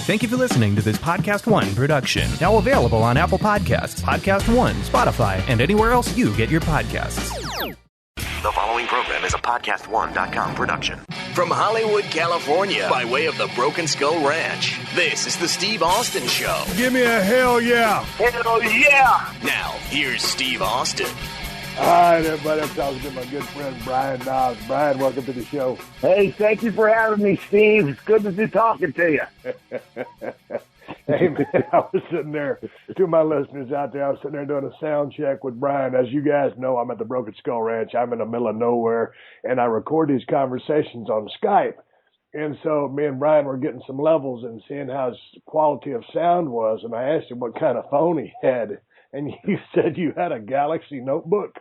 Thank you for listening to this PodcastOne production. Now available on Apple Podcasts, PodcastOne, Spotify, and anywhere else you get your podcasts. The following program is a PodcastOne.com production. From Hollywood, California, by way of the Broken Skull Ranch, this is the Steve Austin Show. Give me a hell yeah. Hell yeah. Now, here's Steve Austin. All right, everybody. I'm talking to my good friend, Brian Knobs. Brian, welcome to the show. Hey, thank you for having me, Steve. It's good to be talking to you. Hey, man, I was sitting there, to my listeners out there, I was sitting there doing a sound check with Brian. As you guys know, I'm at the Broken Skull Ranch. I'm in the middle of nowhere, and I record these conversations on Skype. And so me and Brian were getting some levels and seeing how his quality of sound was, and I asked him what kind of phone he had, and you said you had a Galaxy notebook.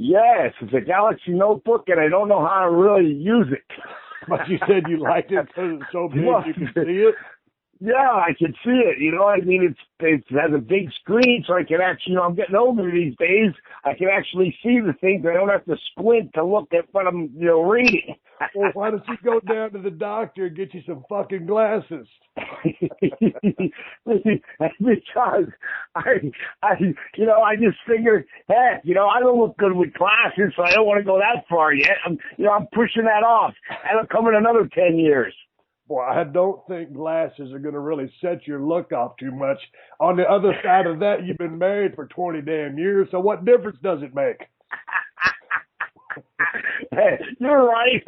Yes, it's a Galaxy notebook, and I don't know how to really use it. But you said you liked it because it's so big you can see it? Yeah, I can see it. You know, I mean, it has a big screen, so I can actually, I'm getting older these days. I can actually see the things. I don't have to squint to look at what I'm, reading. Well, why don't you go down to the doctor and get you some fucking glasses? Because I just figured, heck, I don't look good with glasses, so I don't want to go that far yet. I'm pushing that off. That'll come in another 10 years. Boy, I don't think glasses are going to really set your look off too much. On the other side of that, you've been married for 20 damn years, so what difference does it make? Hey, you're right.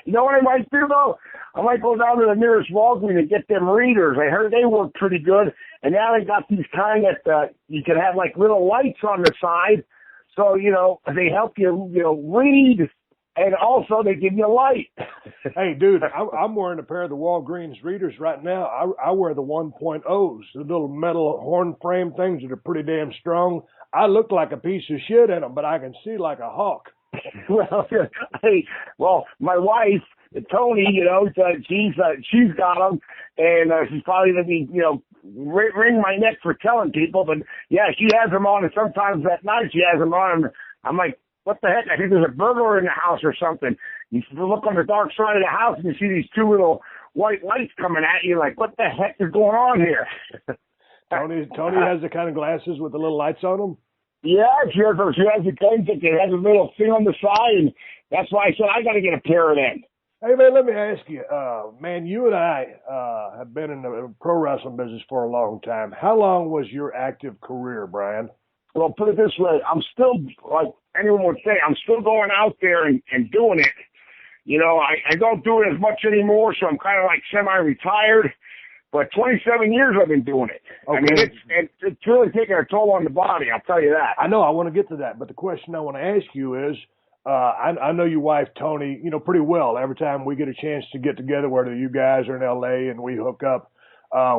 You know what I might do, though? I might go down to the nearest Walgreens and get them readers. I heard they work pretty good, and now they got these kind that you can have, like, little lights on the side, so, they help you, read. And also, they give you a light. Hey, dude, I'm wearing a pair of the Walgreens readers right now. I wear the 1.0s, the little metal horn frame things that are pretty damn strong. I look like a piece of shit in them, but I can see like a hawk. Well, my wife, Tony, she's got them, and she's probably going to be, wring my neck for telling people. But, yeah, she has them on, and sometimes at night she has them on, and I'm like, what the heck? I think there's a burglar in the house or something. You look on the dark side of the house and you see these two little white lights coming at you. Like, what the heck is going on here? Tony has the kind of glasses with the little lights on them? Yeah, she has the kind that has a little thing on the side, and that's why I said I got to get a pair of them. Hey, man, let me ask you, man, you and I have been in the pro wrestling business for a long time. How long was your active career, Brian? Well, put it this way, I'm still, like anyone would say, I'm still going out there and doing it. I don't do it as much anymore, so I'm kind of like semi-retired. But 27 years I've been doing it. Okay. I mean, it's really taking a toll on the body, I'll tell you that. I know, I want to get to that. But the question I want to ask you is, I know your wife, Tony, pretty well. Every time we get a chance to get together, whether you guys are in L.A. and we hook up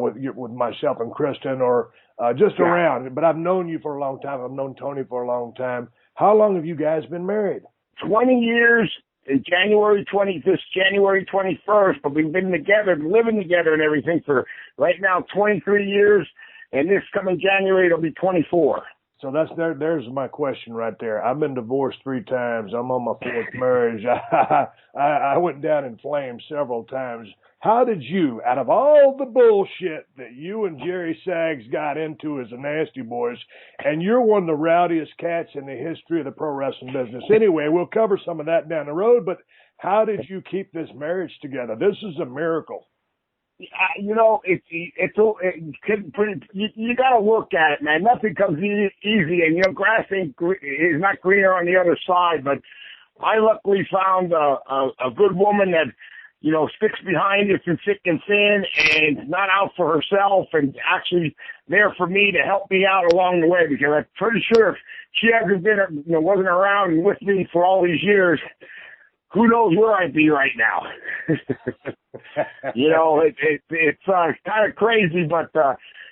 with myself and Kristen or just around. But I've known you for a long time. I've known Tony for a long time. How long have you guys been married? 20 years in January 21st, but we've been together, living together and everything for right now 23 years, and this coming January it'll be 24. So there's my question right there. I've been divorced 3 times. I'm on my 4th marriage. I went down in flames several times. How did you, out of all the bullshit that you and Jerry Sags got into as the Nasty Boys, and you're one of the rowdiest cats in the history of the pro wrestling business. Anyway, we'll cover some of that down the road, but how did you keep this marriage together? This is a miracle. You got to look at it, man. Nothing comes easy, and grass is not greener on the other side. But I luckily found a good woman that sticks behind us in thick and thin, and not out for herself, and actually there for me to help me out along the way. Because I'm pretty sure if she hasn't been, wasn't around with me for all these years, who knows where I'd be right now. It's kind of crazy, but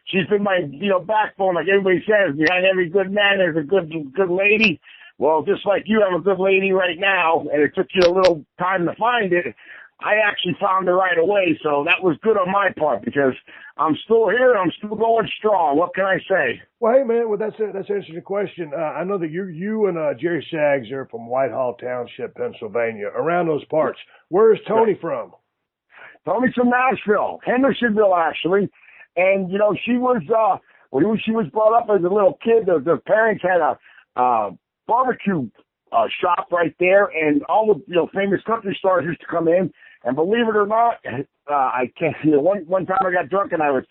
she's been my backbone, like everybody says. Behind every good man there's a good lady. Well, just like you have a good lady right now, and it took you a little time to find it, I actually found her right away, so that was good on my part because I'm still here and I'm still going strong. What can I say? Well, hey, man, that's answering the question. I know that you and Jerry Sags are from Whitehall Township, Pennsylvania, around those parts. Where is Tony from? Tony's from Nashville, Hendersonville, actually. And, you know, she was, when she was brought up as a little kid, the parents had a barbecue shop right there, and all the, you know, famous country stars used to come in. And believe it or not, I can't, you know, one time I got drunk and I was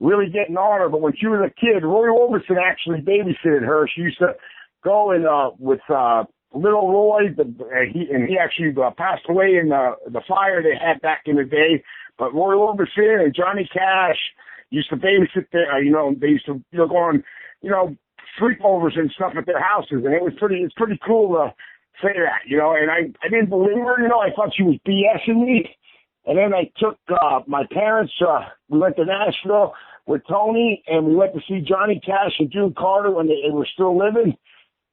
really getting on her, but when she was a kid, Roy Orbison actually babysitted her. She used to go in, with, little Roy, he actually passed away in the fire they had back in the day. But Roy Orbison and Johnny Cash used to babysit there. You know, they used to, you know, go on, you know, sleepovers and stuff at their houses, and it's pretty cool to say that, you know. And I didn't believe her, you know. I thought she was BSing me. And then I took my parents. We went to Nashville with Tony, and we went to see Johnny Cash and June Carter when they were still living.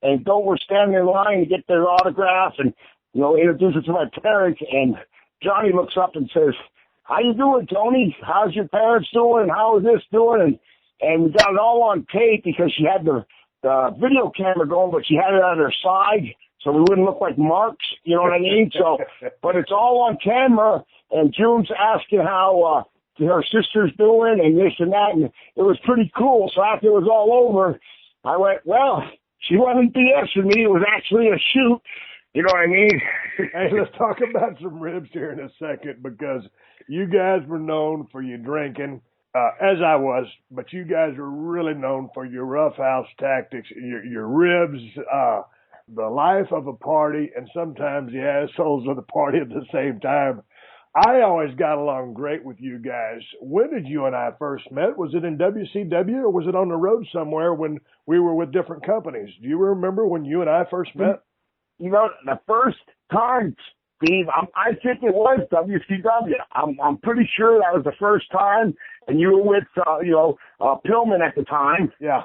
And Bill were standing in line to get their autograph and, you know, introduce it to my parents. And Johnny looks up and says, "How you doing, Tony? How's your parents doing? How is this doing?" And we got it all on tape because she had the video camera going, but she had it on her side so we wouldn't look like marks. You know what I mean? So, but it's all on camera. And June's asking how her sister's doing and this and that. And it was pretty cool. So after it was all over, I went, well, she wasn't BSing me. It was actually a shoot. You know what I mean? Hey, let's talk about some ribs here in a second, because you guys were known for your drinking, as I was, but you guys were really known for your roughhouse tactics, your ribs, the life of a party, and sometimes the assholes of the party at the same time. I always got along great with you guys. When did you and I first met? Was it in WCW, or was it on the road somewhere when we were with different companies? Do you remember when you and I first met? You know, the first time, Steve, I think it was WCW. I'm pretty sure that was the first time, and you were with, Pillman at the time. Yeah.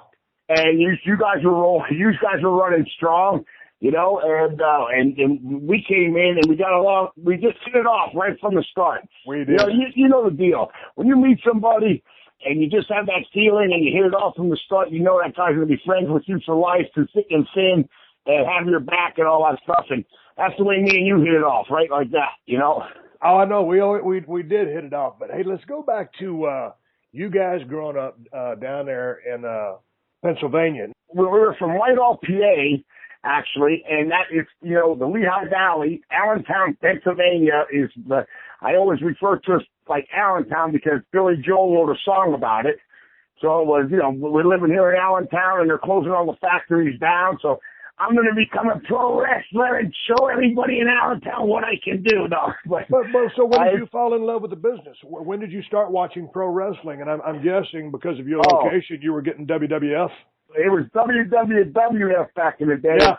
And you guys were running strong. You know, and we came in and we got along. We just hit it off right from the start. We did. You know, you know the deal. When you meet somebody and you just have that feeling and you hit it off from the start, you know that guy's going to be friends with you for life, through thick and thin, and have your back and all that stuff. And that's the way me and you hit it off, right like that, you know? Oh, I know. We did hit it off. But, hey, let's go back to you guys growing up down there in Pennsylvania. We were from Whitehall, PA, actually, and that is, you know, the Lehigh Valley. Allentown, Pennsylvania is I always refer to it like Allentown because Billy Joel wrote a song about it. So it was, you know, we're living here in Allentown and they're closing all the factories down. So I'm going to become a pro wrestler and show everybody in Allentown what I can do. No, but so when did you fall in love with the business? When did you start watching pro wrestling? And I'm guessing because of your location, you were getting WWF. It was WWF back in the day. Yeah.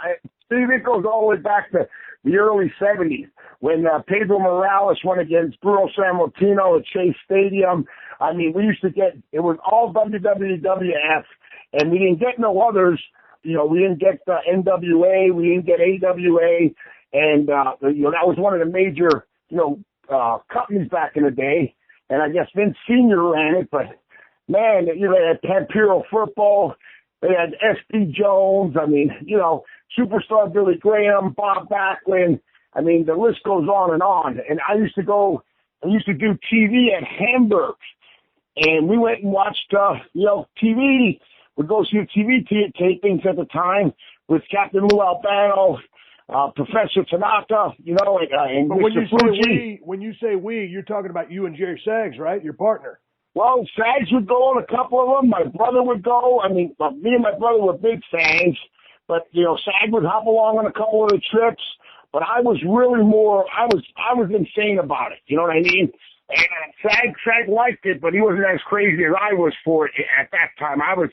Steve, it goes all the way back to the early 70s when Pedro Morales went against Bruno Sammartino at Chase Stadium. I mean, we used to get, it was all WWF, and we didn't get no others. You know, we didn't get NWA, we didn't get AWA, and, you know, that was one of the major, you know, companies back in the day. And I guess Vince Sr. ran it, but man, you know, they had Puro Football. They had S.P. Jones. I mean, you know, Superstar Billy Graham, Bob Backlund. I mean, the list goes on and on. And I used to do TV at Hamburg. And we went and watched, you know, TV. We'd go see TV tapings at the time with Captain Lou Albano, Professor Tanaka, you know, and but Mr. Fuji. When you say we, you're talking about you and Jerry Saggs, right? Your partner. Well, Sags would go on a couple of them. My brother would go. I mean, me and my brother were big fans. But, you know, Sag would hop along on a couple of the trips. But I was really more, I was insane about it. You know what I mean? And Sag liked it, but he wasn't as crazy as I was for it at that time. I was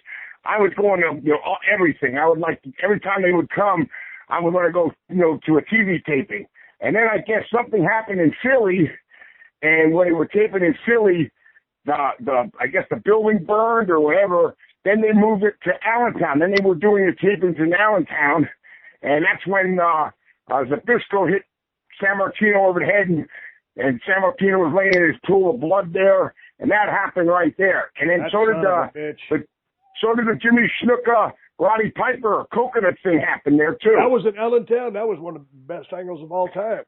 going to, you know, everything. I would like, every time they would come, I would want to go, you know, to a TV taping. And then I guess something happened in Philly. And when they were taping in Philly, I guess the building burned or whatever. Then they moved it to Allentown. Then they were doing the tapings in Allentown, and that's when Zbyszko hit Sammartino over the head, and Sammartino was laying in his pool of blood there, and that happened right there. And then so did the Jimmy Snuka, Roddy Piper, coconut thing happen there too. That was in Allentown. That was one of the best angles of all time.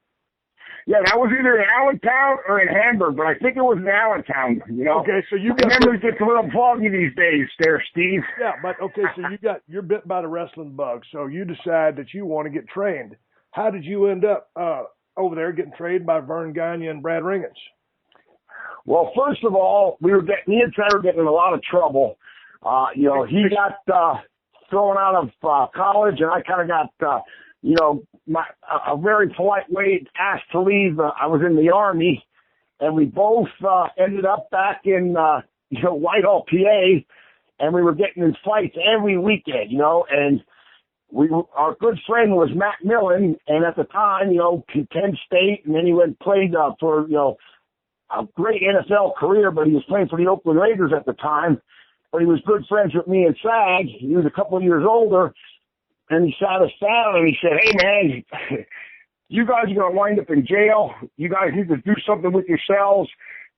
Yeah, that was either in Allentown or in Hamburg, but I think it was in Allentown, you know. Okay, so you got... memory gets a little foggy these days there, Steve. Yeah, but okay, so you're bit by the wrestling bug, so you decide that you want to get trained. How did you end up over there getting trained by Vern Gagne and Brad Ringens? Well, first of all, me and Ty were getting in a lot of trouble. You know, he got thrown out of college, and I kind of got, you know, a very polite way asked to leave. I was in the Army, and we both ended up back in, you know, Whitehall, PA, and we were getting in fights every weekend, you know, and our good friend was Matt Millen, and at the time, you know, Penn State, and then he went played for, you know, a great NFL career, but he was playing for the Oakland Raiders at the time. But he was good friends with me and Sag. He was a couple of years older, and he sat us down and he said, "Hey man, you guys are gonna wind up in jail. You guys need to do something with yourselves."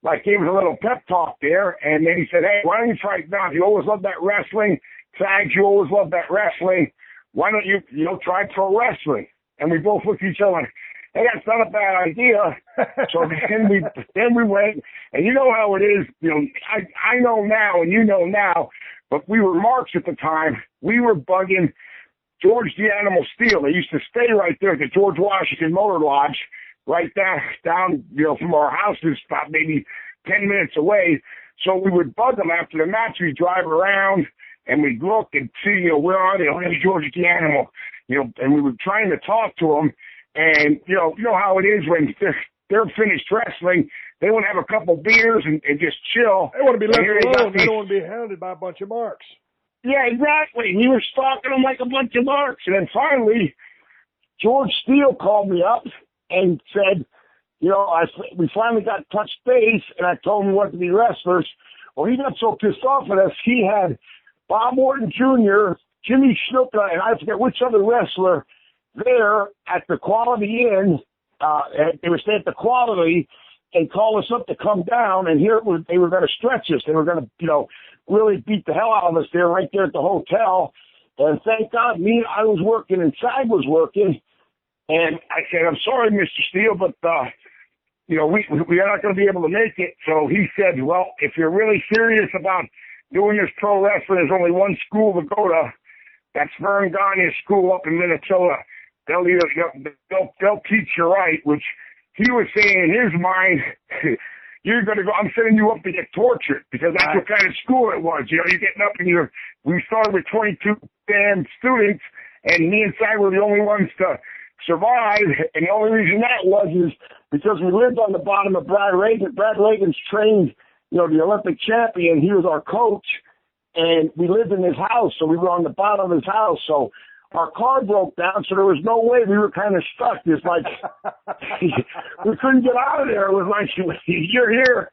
Like, gave us a little pep talk there, and then he said, "Hey, why don't you try it now? You always loved that wrestling. Sag, you always loved that wrestling. Why don't you, you know, try pro wrestling?" And we both looked at each other. Hey, that's not a bad idea. So then we went, and you know how it is. You know, I know now, and you know now, but we were marks at the time. We were bugging George the Animal Steel. They used to stay right there at the George Washington Motor Lodge, right down, you know, from our houses, about maybe 10 minutes away. So we would bug them after the match. We'd drive around, and we'd look and see, you know, where are they? Oh, there's George the Animal. You know, and we were trying to talk to them. And, you know how it is when they're finished wrestling, they want to have a couple beers and just chill. They want to be left alone. They don't want to be hounded by a bunch of marks. Yeah, exactly. We were stalking them like a bunch of marks. And then finally, George Steele called me up and said, you know, we finally got touch base, and I told him we wanted to be wrestlers. Well, he got so pissed off at us, he had Bob Orton Jr., Jimmy Snuka, and I forget which other wrestler there at the Quality Inn. They were staying at the Quality and called us up to come down, and here they were going to stretch us. They were going to, you know, really beat the hell out of us there, right there at the hotel. And thank God, I was working and Sag was working. And I said, "I'm sorry, Mr. Steele, but, you know, we are not going to be able to make it." So he said, "Well, if you're really serious about doing this pro wrestling, there's only one school to go to. That's Vern Gagne's school up in Minnesota. They'll teach you right," which he was saying in his mind, "You're going to go, I'm sending you up to get tortured," because that's what kind of school it was. You know, you're getting up and we started with 22 damn students, and me and Sag were the only ones to survive. And the only reason that was is because we lived on the bottom of Brad Reagan. Brad Reagan's trained, you know, the Olympic champion. He was our coach, and we lived in his house, so we were on the bottom of his house. So our car broke down, so there was no way. We were kind of stuck. It's like we couldn't get out of there. It was like, you're here,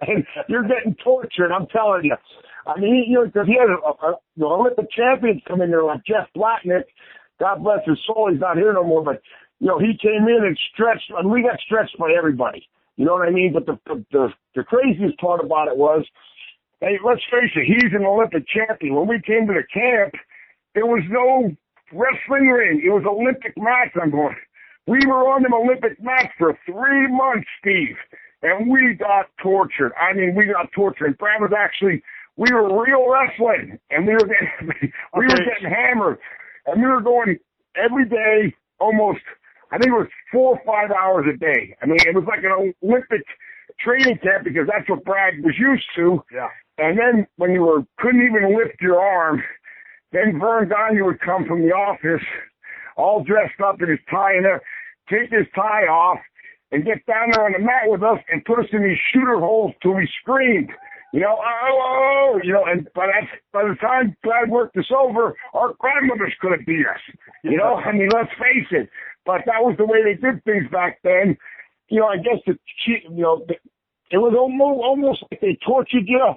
and you're getting tortured. I'm telling you. I mean, you know, because he had the Olympic champions come in there like Jeff Blatnick. God bless his soul. He's not here no more. But you know, he came in and stretched, and we got stretched by everybody. You know what I mean? But the craziest part about it was, hey, let's face it, he's an Olympic champion. When we came to the camp, there was no wrestling ring. It was Olympic mats. I'm going, we were on them Olympic mats for 3 months, Steve, and we got tortured. I mean, we got tortured. And Brad was actually, we were real wrestling, and we were getting hammered, and we were going every day, almost, I think it was 4 or 5 hours a day. I mean, it was like an Olympic training camp because that's what Brad was used to. Yeah. And then when you couldn't even lift your arm, then Vern Gagne would come from the office, all dressed up in his tie and take his tie off and get down there on the mat with us and put us in these shooter holes till we screamed. You know, oh, you know, and by the time Brad worked us over, our grandmothers could have beat us. You know, I mean, let's face it. But that was the way they did things back then. You know, I guess it was almost like they tortured you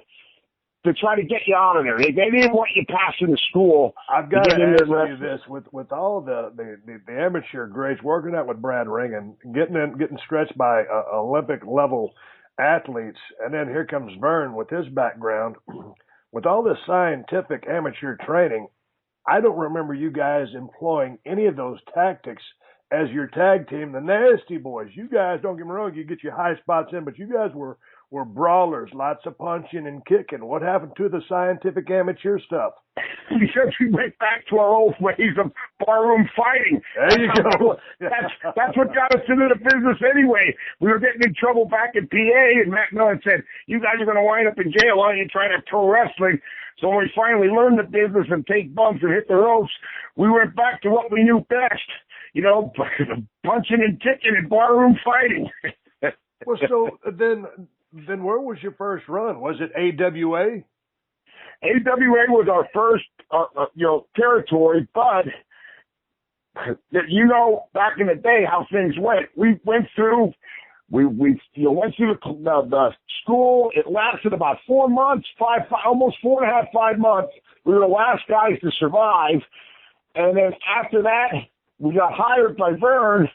to try to get you out of there. They didn't want you passing the school. I've got to ask you this: with all the amateur greats working out with Brad Ringen, getting stretched by Olympic level athletes, and then here comes Vern with his background, with all this scientific amateur training. I don't remember you guys employing any of those tactics as your tag team, the Nasty Boys. You guys, don't get me wrong, you get your high spots in, but you guys were brawlers, lots of punching and kicking. What happened to the scientific amateur stuff? Because we went back to our old ways of barroom fighting. There you go. That's what got us into the business anyway. We were getting in trouble back in PA, and Matt Millen said, you guys are going to wind up in jail. Why don't you try to pro wrestling? So when we finally learned the business and take bumps and hit the ropes, we went back to what we knew best, you know, punching and kicking and barroom fighting. Well, so then where was your first run? Was it AWA? AWA was our first, territory, but you know, back in the day how things went. We went through, we went through the school. It lasted about 4 months, almost 4.5, 5 months. We were the last guys to survive, and then after that, we got hired by Vern,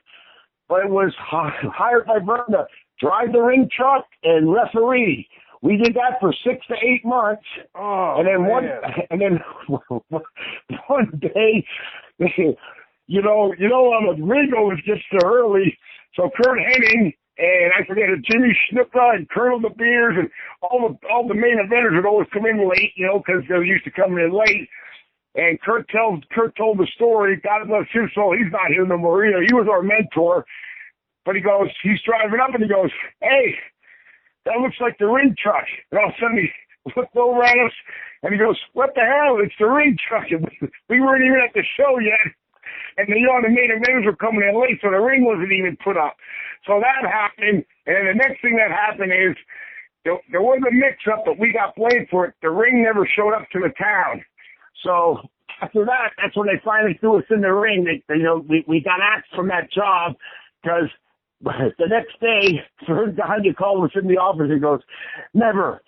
but it was hired by Vern to drive the ring truck and referee. We did that for 6 to 8 months. Oh, and then man. one day, you know, on the Ringo was just too early. So Kurt Hennig and I forget it, Jimmy Snuka and Colonel De Beers and all the main eventers would always come in late, you know, because they were used to coming in late. And Kurt told the story. God bless his soul. He's not here no more either. He was our mentor. But he's driving up and he goes, hey, that looks like the ring truck. And all of a sudden he looked over at us and he goes, what the hell? It's the ring truck. And we weren't even at the show yet. And the main eventers were coming in late, so the ring wasn't even put up. So that happened. And then the next thing that happened is there was a mix-up, but we got blamed for it. The ring never showed up to the town. So after that, that's when they finally threw us in the ring. We got axed from that job because the next day, Vern Gagne called us in the office and goes, never,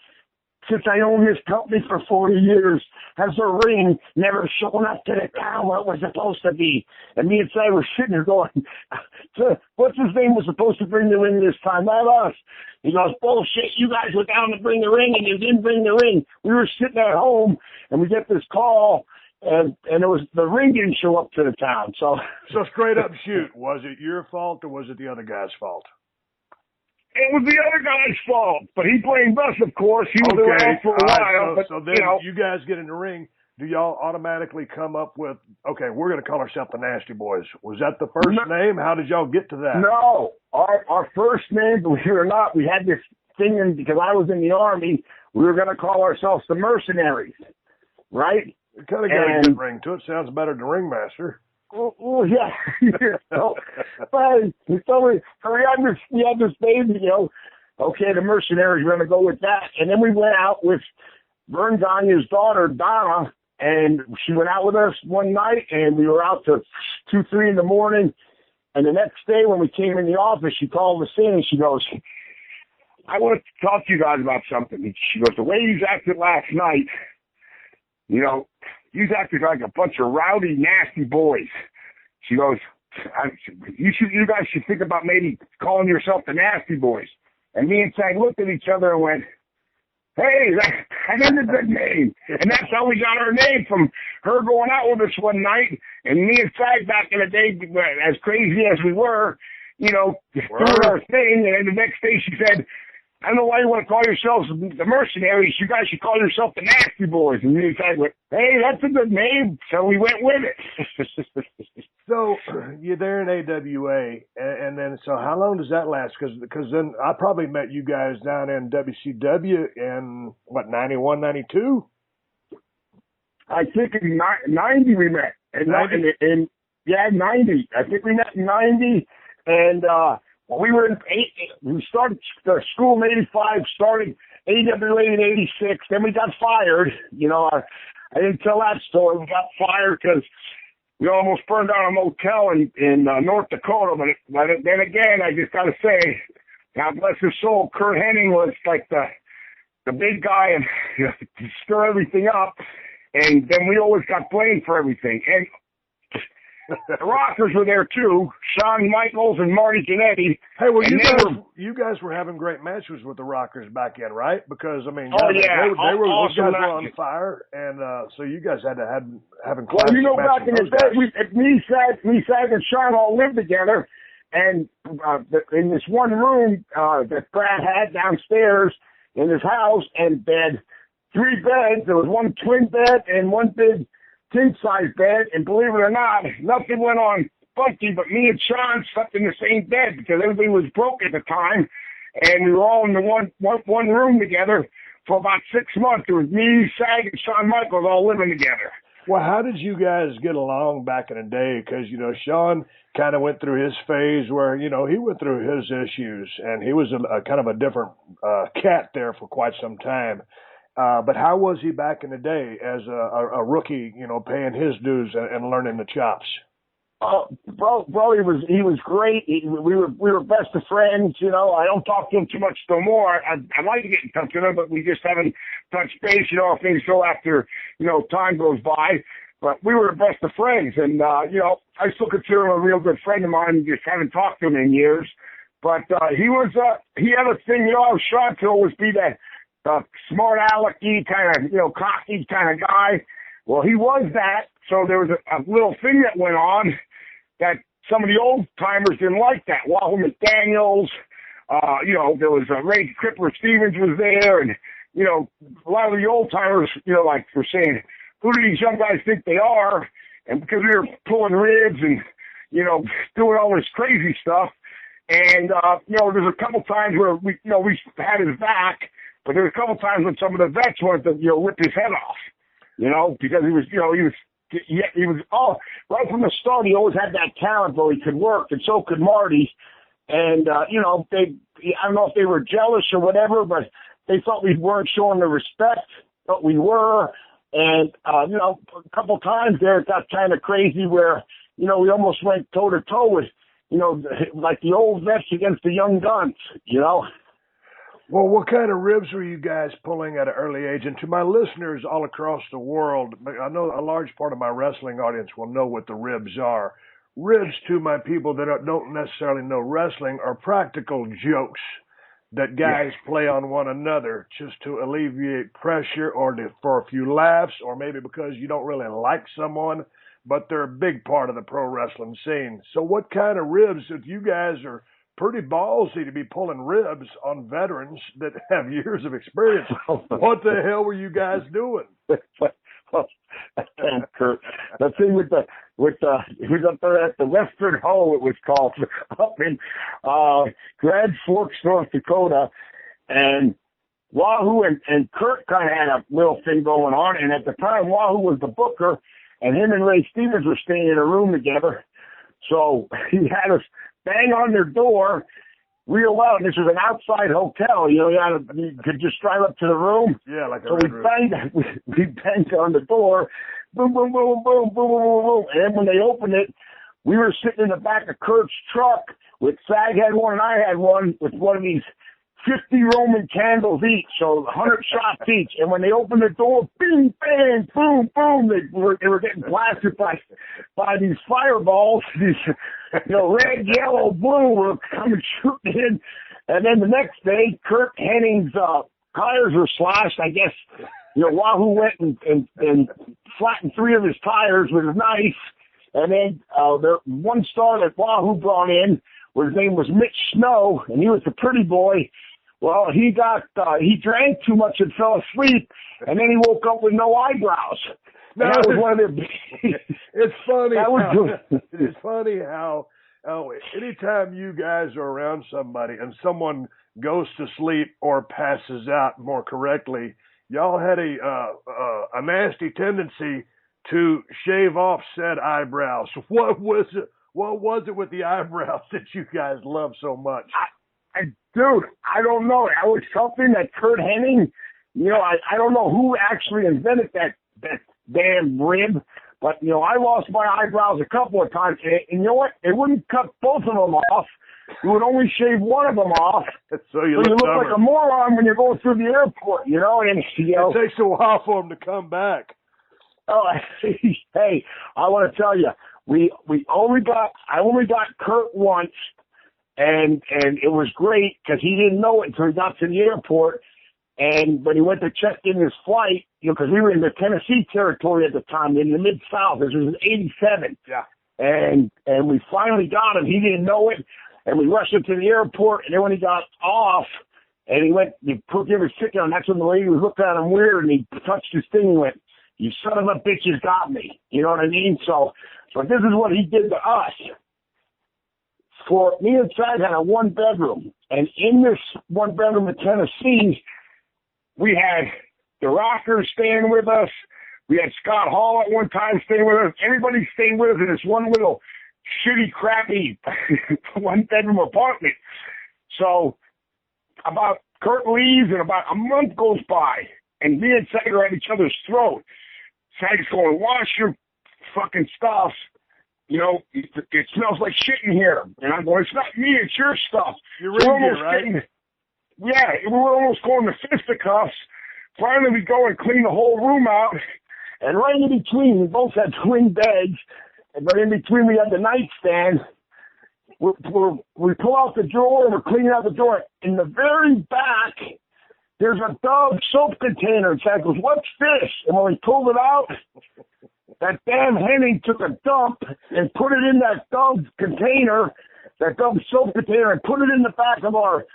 since I own this company for 40 years, has the ring never shown up to the town where it was supposed to be. And me and Cy were sitting there going, what's his name was supposed to bring the ring this time? Not us. He goes, bullshit, you guys were down to bring the ring and you didn't bring the ring. We were sitting at home and we get this call and it was the ring didn't show up to the town. So straight up shoot, was it your fault or was it the other guy's fault? It was the other guy's fault, but he blamed us, of course. He was around for a while. So then you guys get in the ring. Do y'all automatically come up with, okay, we're going to call ourselves the Nasty Boys? Was that the first name? How did y'all get to that? No. Our first name, believe it or not, we had this thing because I was in the Army. We were going to call ourselves the Mercenaries, right? It kind of got a good ring to it. Sounds better than Ringmaster. Oh yeah. But we had this baby, you know. Okay, the Mercenaries, we're going to go with that. And then we went out with Vern Gagne's daughter, Donna, and she went out with us one night, and we were out to 2, 3 in the morning. And the next day when we came in the office, she called us in, and she goes, I want to talk to you guys about something. And she goes, the way you acted last night, you know, you acted like a bunch of rowdy, nasty boys. She goes, you guys should think about maybe calling yourself the Nasty Boys. And me and Sag looked at each other and went, hey, that's a good name. And that's how we got our name, from her going out with us one night. And me and Sag back in the day, as crazy as we were, you know, doing our thing. And then the next day she said, I don't know why you want to call yourselves the Mercenaries. You guys should call yourself the Nasty Boys. And me and Sag went, hey, that's a good name. So we went with it. So you're there in AWA, and then so how long does that last? Because then I probably met you guys down in WCW in, 91, 92? I think in 90 we met. In 90? 90. I think we met in 90, and we were we started the school in 85, started AWA in 86, then we got fired. You know, I didn't tell that story. We got fired because we almost burned down a motel in North Dakota. But then again, I just got to say, God bless his soul, Kurt Hennig was like the big guy and stir everything up. And then we always got blamed for everything. And the Rockers were there too. Shawn Michaels and Marty Jannetty. Hey, well, you guys were having great matches with the Rockers back then, right? Because I mean, oh they were awesome. Those guys were on fire, and so you guys had to having classic classic matches. Back in the day, me, Sag, and Shawn all lived together, and in this one room that Brad had downstairs in his house, and they had 3 beds. There was one twin bed and one big king-size bed, and believe it or not, nothing went on funky, but me and Shawn slept in the same bed because everything was broke at the time, and we were all in the one room together for about 6 months. It was me, Sag, and Shawn Michaels all living together. Well, how did you guys get along back in the day? Because, Shawn kind of went through his phase where, he went through his issues, and he was a kind of a different cat there for quite some time. But how was he back in the day as a rookie, paying his dues and learning the chops? Bro, he was great. We were best of friends. I don't talk to him too much no more. I'd like to get in touch with him, but we just haven't touched base. Things go after time goes by. But we were the best of friends, and I still consider him a real good friend of mine. Just haven't talked to him in years. But he had a thing. I was trying to always be that smart alecky kind of cocky kind of guy. Well, he was that. So there was a little thing that went on that some of the old timers didn't like that. Wahoo McDaniels, there was Ray Crippler Stevens was there, and a lot of the old timers, like were saying, who do these young guys think they are? And because we were pulling ribs and doing all this crazy stuff, and there's a couple times where we had his back, but there's a couple times when some of the vets wanted to rip his head off, because he was right from the start. He always had that talent, though he could work, and so could Marty. And I don't know if they were jealous or whatever, but they thought we weren't showing the respect, but we were. And a couple times there it got kind of crazy where we almost went toe to toe with like the old vets against the young guns. Well, what kind of ribs were you guys pulling at an early age? And to my listeners all across the world, I know a large part of my wrestling audience will know what the ribs are. Ribs, to my people that don't necessarily know wrestling, are practical jokes that guys play on one another just to alleviate pressure or for a few laughs, or maybe because you don't really like someone, but they're a big part of the pro wrestling scene. So what kind of ribs, if you guys are pretty ballsy to be pulling ribs on veterans that have years of experience, what the hell were you guys doing? Kurt, the thing with it was up there at the Western Hole, it was called, up in Grand Forks, North Dakota, and Wahoo and Kurt kind of had a little thing going on, and at the time Wahoo was the booker, and him and Ray Stevens were staying in a room together, so he had us bang on their door real loud. This was an outside hotel. You could just drive up to the room. Yeah, like a so we banged on the door. Boom, boom, boom, boom, boom, boom, boom, boom. And when they opened it, we were sitting in the back of Kurt's truck with Sag had one and I had one with one of these 50 Roman candles each, so 100 shots each. And when they opened the door, bing, bang, boom, boom, they were getting blasted by these fireballs, these red, yellow, blue were coming shooting in. And then the next day, Kurt Henning's tires were slashed. I guess Wahoo went and flattened 3 of his tires with a knife. And then the one star that Wahoo brought in, his name was Mitch Snow, and he was a pretty boy. Well, he drank too much and fell asleep, and then he woke up with no eyebrows. No, that was one of the. It's funny. It's funny how anytime you guys are around somebody and someone goes to sleep or passes out, more correctly, y'all had a nasty tendency to shave off said eyebrows. What was it with the eyebrows that you guys love so much? Dude, I don't know. That was something that Kurt Hennig, I don't know who actually invented that damn rib, but, I lost my eyebrows a couple of times. And you know what? It wouldn't cut both of them off. You would only shave one of them off. So you look like a moron when you're going through the airport, and it takes a while for them to come back. Oh, hey, I want to tell you, I only got Kurt once, and it was great because he didn't know it until he got to the airport. And when he went to check in his flight, because we were in the Tennessee territory at the time, in the Mid-South. This was in 87. Yeah. And we finally got him. He didn't know it. And we rushed him to the airport. And then when he got off, and he gave his ticket on, that's when the lady was looking at him weird, and he touched his thing and went, "You son of a bitch, you got me." You know what I mean? So this is what he did to us. Me and Chad had a one-bedroom. And in this one-bedroom in Tennessee, we had the Rockers staying with us. We had Scott Hall at one time staying with us. Everybody staying with us in this one little shitty, crappy one-bedroom apartment. So about Kurt leaves and about a month goes by, and me and Sager at each other's throat. Sager's going, "Wash your fucking stuff. You know, it smells like shit in here." And I'm going, "It's not me, it's your stuff." You're right, right? Yeah, we were almost going to fisticuffs. Finally, we go and clean the whole room out. And right in between, we both had twin beds. But in between, we had the nightstand. We pull out the drawer, and we're cleaning out the drawer. In the very back, there's a Dove soap container. And Chad goes, "What's this?" And when we pulled it out, that damn Henning took a dump and put it in that Dove container, that Dove soap container, and put it in the back of our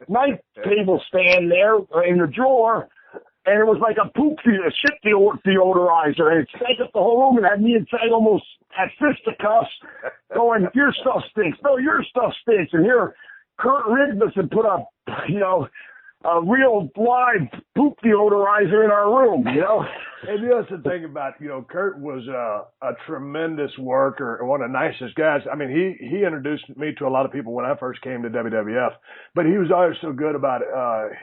night table stand there in the drawer, and it was like a shit deodorizer, and it stank up the whole room, and had me and Chad almost at fisticuffs going, "Your stuff stinks. No, your stuff stinks." And here, Kurt rigged us and put a real live poop deodorizer in our room, you know? And that's the thing about, Kurt was a tremendous worker and one of the nicest guys. I mean, he introduced me to a lot of people when I first came to WWF, but he was always so good about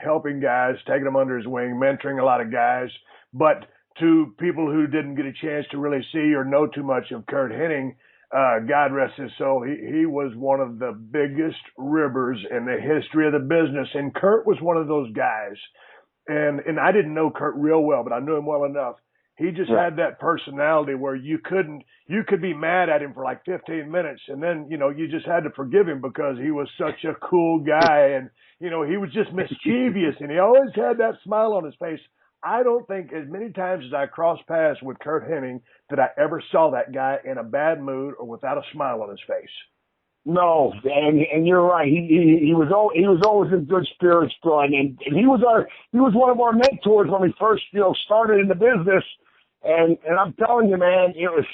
helping guys, taking them under his wing, mentoring a lot of guys. But to people who didn't get a chance to really see or know too much of Kurt Hennig, God rest his soul, he was one of the biggest ribbers in the history of the business. And Kurt was one of those guys. And I didn't know Kurt real well, but I knew him well enough. He just had that personality where you could be mad at him for like 15 minutes. And then, you just had to forgive him because he was such a cool guy. And, he was just mischievous and he always had that smile on his face. I don't think as many times as I crossed paths with Kurt Hennig that I ever saw that guy in a bad mood or without a smile on his face. No, and you're right. He was always in good spirits, Brian, and he was one of our mentors when we first started in the business. And I'm telling you, man, it was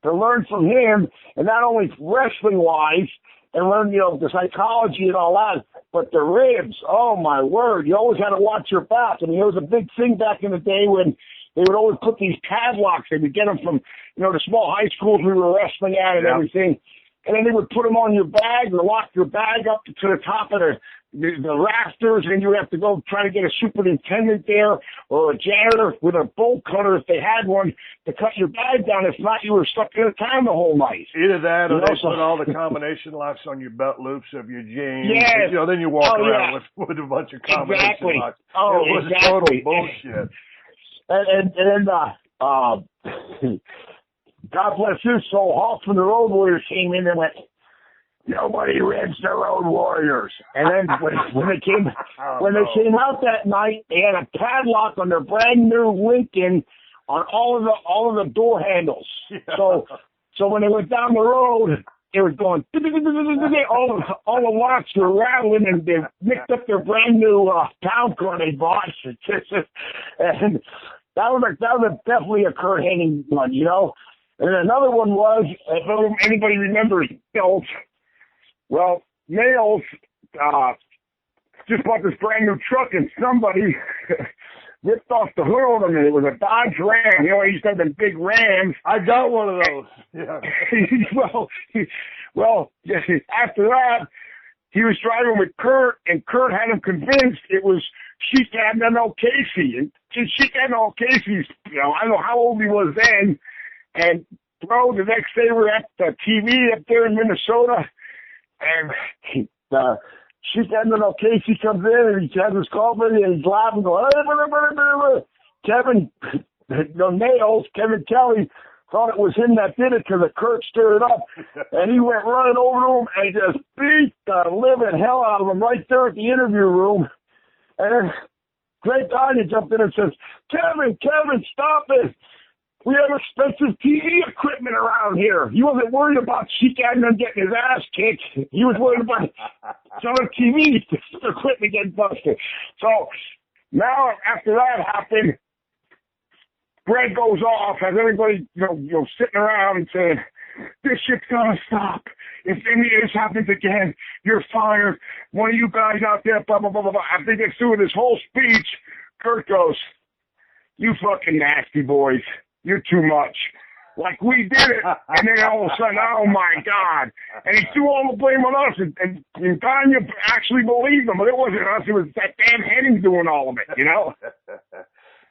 to learn from him, and not only wrestling wise, and learn the psychology and all that, but the ribs. Oh my word! You always had to watch your back. I mean, it was a big thing back in the day when they would always put these padlocks. They would get them from the small high schools we were wrestling at and everything. And then they would put them on your bag or lock your bag up to the top of the rafters, and you would have to go try to get a superintendent there or a janitor with a bolt cutter if they had one to cut your bag down. If not, you were stuck in a town the whole night. Either that or they put all the combination locks on your belt loops of your jeans. Yes. And, then you walk around with a bunch of combination locks. Oh, it was exactly. total bullshit. And God bless his soul, Hawk from the Road Warriors came in and went, "Nobody ribs the Road Warriors." And then when they came out that night, they had a padlock on their brand new Lincoln on all of the door handles. Yeah. So when they went down the road, they were going all the locks were rattling, and they mixed up their brand new town car they bought. And that was definitely a Kurt Hennig one, And another one was, if anybody remembers Nails, well, Nails just bought this brand new truck, and somebody ripped off the hood on it. It was a Dodge Ram. He used to have them big Rams. I got one of those. Yeah. well, after that, he was driving with Kurt, and Kurt had him convinced it was Sheik Admiral Casey. And Sheik Admiral Casey's, I don't know how old he was then. And the next day we're at the TV up there in Minnesota, and Sheik Admiral Casey comes in, and he has his coffee, and he's laughing, going, "Hey, Kevin Nails, Kevin Kelly thought it was him that did it because the Kurt stirred it up, and he went running over to him and just beat the living hell out of him right there at the interview room. And then Greg Gagne jumped in and says, Kevin, stop it. We have expensive TV equipment around here. He wasn't worried about Sheik Adnan getting his ass kicked. He was worried about some of the TV equipment getting busted. So now, after that happened, Greg goes off, has everybody, sitting around and saying, this shit's gonna stop. If any of this happens again, you're fired. One of you guys out there, blah, blah, blah, blah, blah. After he gets through with his whole speech, Kurt goes, you fucking nasty boys. You're too much. Like, we did it. And then all of a sudden, oh, my God. And he threw all the blame on us. And Tanya actually believed him, but it wasn't us. It was that damn Henning doing all of it,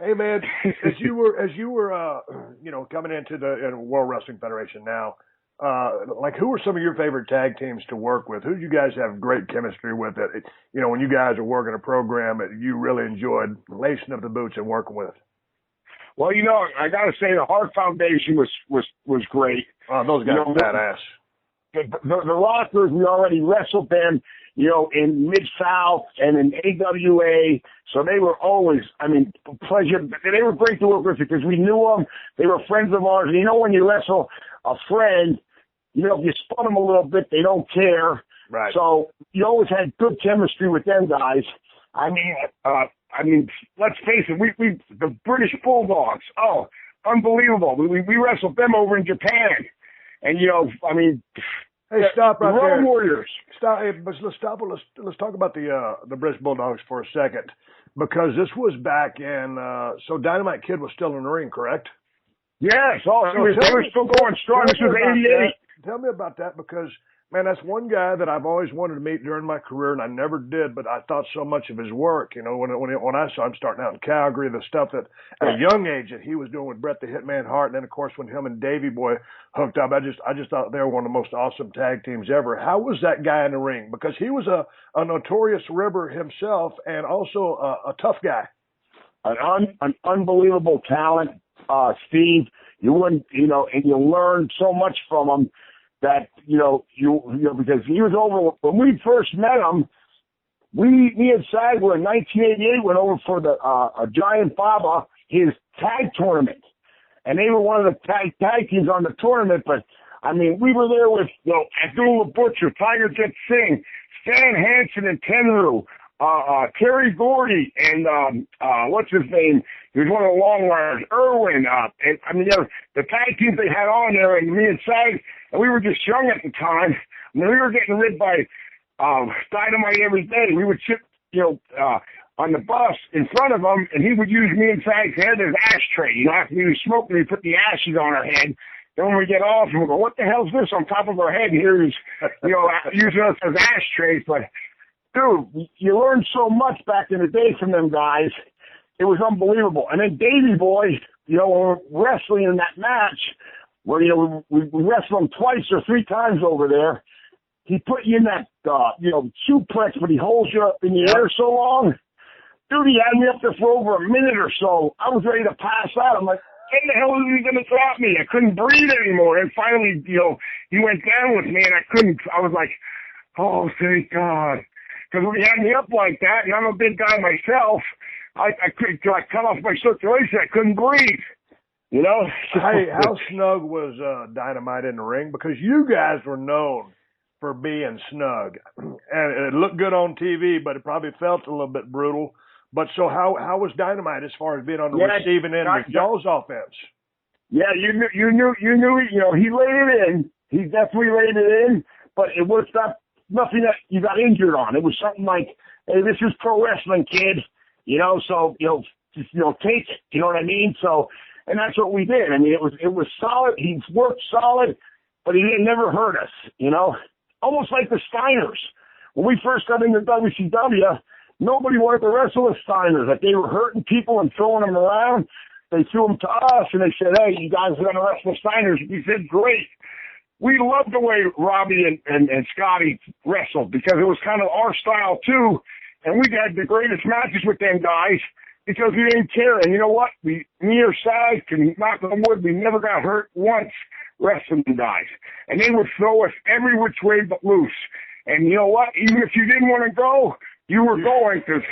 Hey, man, as you were coming into the World Wrestling Federation now, who were some of your favorite tag teams to work with? Who did you guys have great chemistry with? When you guys are working a program that you really enjoyed lacing up the boots and working with? Well, I got to say the Hart Foundation was great. Oh, those guys are badass. The Rockers, we already wrestled them, in Mid-South and in AWA. So they were always, pleasure. They were great to work with because we knew them. They were friends of ours. And when you wrestle a friend, if you spun them a little bit, they don't care. Right. So you always had good chemistry with them guys. Let's face it, we the British Bulldogs, unbelievable. We wrestled them over in Japan. And, hey, stop right there. Road Warriors. Stop. Hey, but let's stop. Let's talk about the British Bulldogs for a second, because this was back in, so Dynamite Kid was still in the ring, correct? Yes. They were still going strong. This was 88. Tell me about that, because, man, that's one guy that I've always wanted to meet during my career, and I never did, but I thought so much of his work. When I saw him starting out in Calgary, the stuff that at a young age that he was doing with Bret the Hitman Hart, and then, of course, when him and Davey Boy hooked up, I just thought they were one of the most awesome tag teams ever. How was that guy in the ring? Because he was a notorious ribber himself and also a tough guy. An unbelievable talent, Steve. You wouldn't, and you learned so much from him. That, because he was over, when we first met him, me and Sagler in 1988 went over for the Giant Baba, his tag tournament. And they were one of the tag teams on the tournament, but, we were there with, Abdullah Butcher, Tiger Jet Singh, Stan Hansen and Tenru, Terry Gordy, and, what's his name? He was one of the long runners, Irwin, the tag teams they had on there, and me and Sag, and we were just young at the time. We were getting rid by Dynamite every day. We would sit, on the bus in front of him, and he would use me and Sag's head as ashtray. After we were smoking, we put the ashes on our head. Then when we get off, we go, what the hell's this on top of our head here? Is, using us as ashtrays. But, dude, you learned so much back in the day from them guys. It was unbelievable. And then Davey Boy, wrestling in that match, where, we wrestled him twice or three times over there. He put you in that, suplex, but he holds you up in the air so long. Dude, he had me up there for over a minute or so. I was ready to pass out. I'm like, when the hell is he going to drop me? I couldn't breathe anymore. And finally, he went down with me, and I was like, oh, thank God. Because when he had me up like that, and I'm a big guy myself, I cut off my circulation. I couldn't breathe. Hey, how snug was Dynamite in the ring? Because you guys were known for being snug, and it looked good on TV, but it probably felt a little bit brutal. But so how was Dynamite as far as being on the receiving end of y'all's offense? Yeah, you knew. He laid it in. He definitely laid it in, but it was nothing that you got injured on. It was something like, hey, this is pro wrestling, kid. So just take it. You know what I mean? So. And that's what we did. It was solid. He worked solid, but he never hurt us, Almost like the Steiners. When we first got into WCW, nobody wanted to wrestle the Steiners. Like, they were hurting people and throwing them around. They threw them to us, and they said, hey, you guys are going to wrestle the Steiners. We said, great. We loved the way Robbie and Scotty wrestled because it was kind of our style, too. And we had the greatest matches with them guys. because we didn't care. And you know what? Me or SAS, can knock on wood, we never got hurt once wrestling guys. And they would throw us every which way but loose. And you know what? Even if you didn't want to go, you were going, because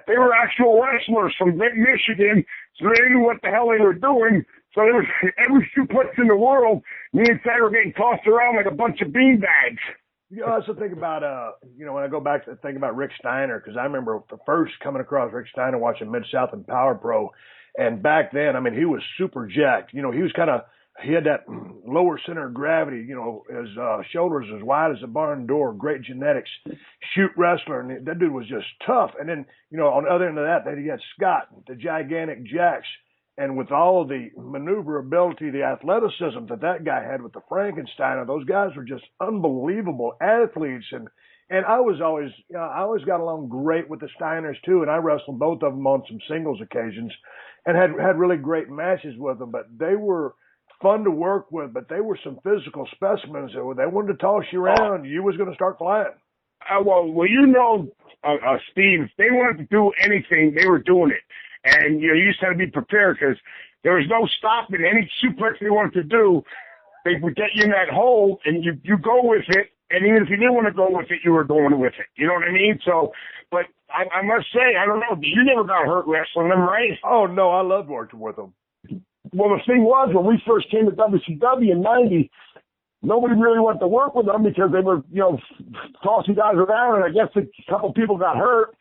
they were actual wrestlers from Michigan, so they knew what the hell they were doing. So there was every suplex in the world, me and Sad were getting tossed around like a bunch of beanbags. You know, I also think about, when I go back to think about Rick Steiner, because I remember first coming across Rick Steiner watching Mid-South and Power Pro. And back then, I mean, he was super jacked. You know, he had that lower center of gravity, you know, his shoulders as wide as a barn door, great genetics, shoot wrestler. And that dude was just tough. And then, you know, on the other end of that, then you got Scott, the gigantic Jacks. And with all of the maneuverability, the athleticism that guy had with the Frankensteiner, those guys were just unbelievable athletes. And I was always, I always got along great with the Steiners too. And I wrestled both of them on some singles occasions and had really great matches with them. But they were fun to work with, but they were some physical specimens. They wanted to toss you around. You was going to start flying. Well, you know, Steve, if they wanted to do anything, they were doing it. And, you know, you just had to be prepared, because there was no stopping any suplex they wanted to do. They would get you in that hole, and you go with it. And even if you didn't want to go with it, you were going with it. You know what I mean? So, but I must say, I don't know, you never got hurt wrestling them, right? Oh, no, I loved working with them. Well, the thing was, when we first came to WCW in 90, nobody really wanted to work with them because they were, you know, tossing guys around, and I guess a couple people got hurt.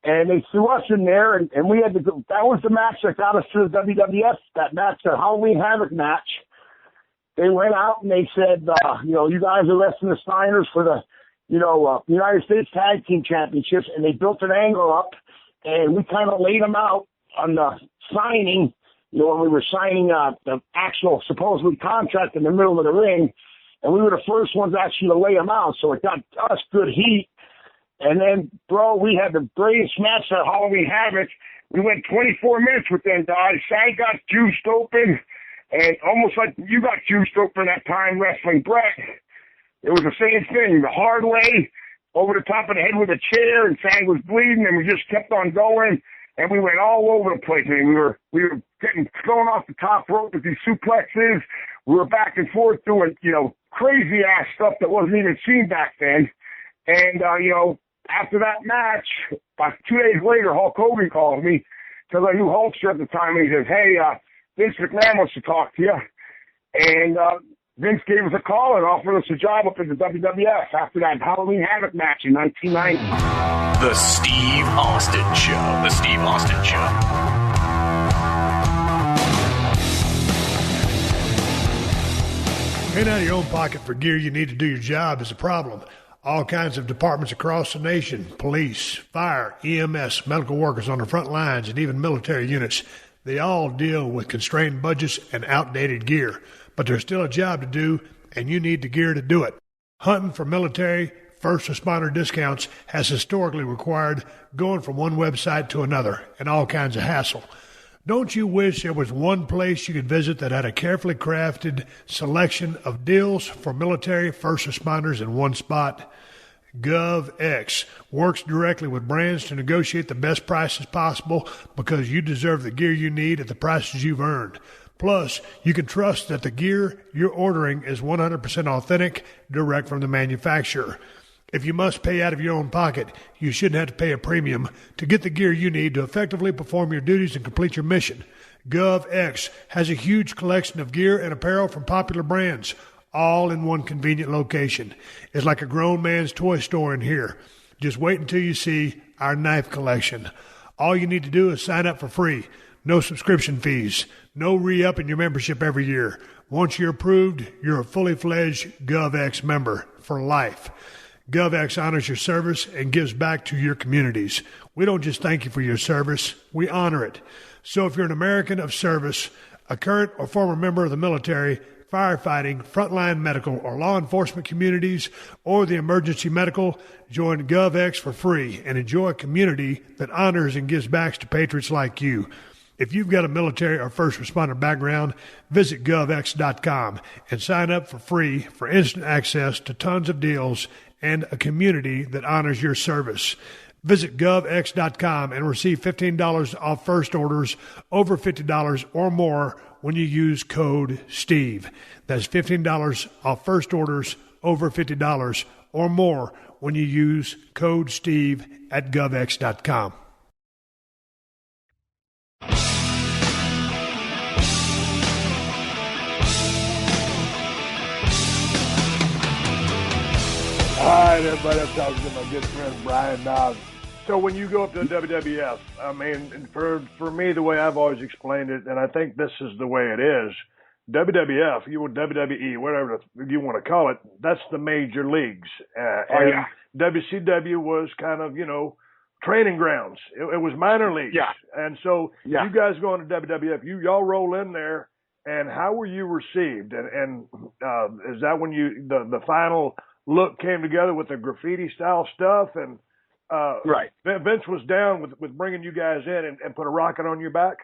And they threw us in there, and we had to go. That was the match that got us to the WWF, that match, the Halloween Havoc match. They went out and they said, you know, you guys are wrestling the Steiners for the, you know, United States Tag Team Championships, and they built an angle up, and we kind of laid them out on the signing, you know, when we were signing the actual supposedly contract in the middle of the ring, and we were the first ones actually to lay them out, so it got us good heat. And then, bro, we had the greatest match at Halloween Havoc. We went 24 minutes with them guys. Sag got juiced open, and almost like you got juiced open that time wrestling Brett. It was the same thing, the hard way, over the top of the head with a chair, and Sag was bleeding, and we just kept on going, and we went all over the place. I mean, we were getting thrown off the top rope with these suplexes. We were back and forth doing, you know, crazy-ass stuff that wasn't even seen back then. And, you know, after that match, about 2 days later, Hulk Hogan called me, because I knew Hulkster at the time, and he says, hey, Vince McMahon wants to talk to you. And Vince gave us a call and offered us a job up in the WWF after that Halloween Havoc match in 1990. The Steve Austin Show. The Steve Austin Show. Paying out of your own pocket for gear you need to do your job is a problem. All kinds of departments across the nation, police, fire, EMS, medical workers on the front lines, and even military units, they all deal with constrained budgets and outdated gear. But there's still a job to do, and you need the gear to do it. Hunting for military, first responder discounts has historically required going from one website to another, and all kinds of hassle. Don't you wish there was one place you could visit that had a carefully crafted selection of deals for military first responders in one spot? GovX works directly with brands to negotiate the best prices possible because you deserve the gear you need at the prices you've earned. Plus, you can trust that the gear you're ordering is 100% authentic, direct from the manufacturer. If you must pay out of your own pocket, you shouldn't have to pay a premium to get the gear you need to effectively perform your duties and complete your mission. GovX has a huge collection of gear and apparel from popular brands, all in one convenient location. It's like a grown man's toy store in here. Just wait until you see our knife collection. All you need to do is sign up for free. No subscription fees. No re-upping your membership every year. Once you're approved, you're a fully fledged GovX member for life. GovX honors your service and gives back to your communities. We don't just thank you for your service, we honor it. So if you're an American of service, a current or former member of the military, firefighting, frontline medical, or law enforcement communities, or the emergency medical, join GovX for free and enjoy a community that honors and gives back to patriots like you. If you've got a military or first responder background, visit govx.com and sign up for free for instant access to tons of deals and a community that honors your service. Visit govx.com and receive $15 off first orders over $50 or more when you use code STEVE. That's $15 off first orders over $50 or more when you use code STEVE at govx.com. All right, everybody, I'm talking to my good friend Brian Knobs. So when you go up to the WWF, I mean, for me, the way I've always explained it, and I think this is the way it is, WWF, WWE, whatever you want to call it, that's the major leagues. And WCW was kind of, training grounds. It was minor leagues. Yeah. And so you guys going to WWF, y'all roll in there, and how were you received? And is that when the final look came together with the graffiti style stuff? And right. Vince was down with bringing you guys in and put a rocket on your back?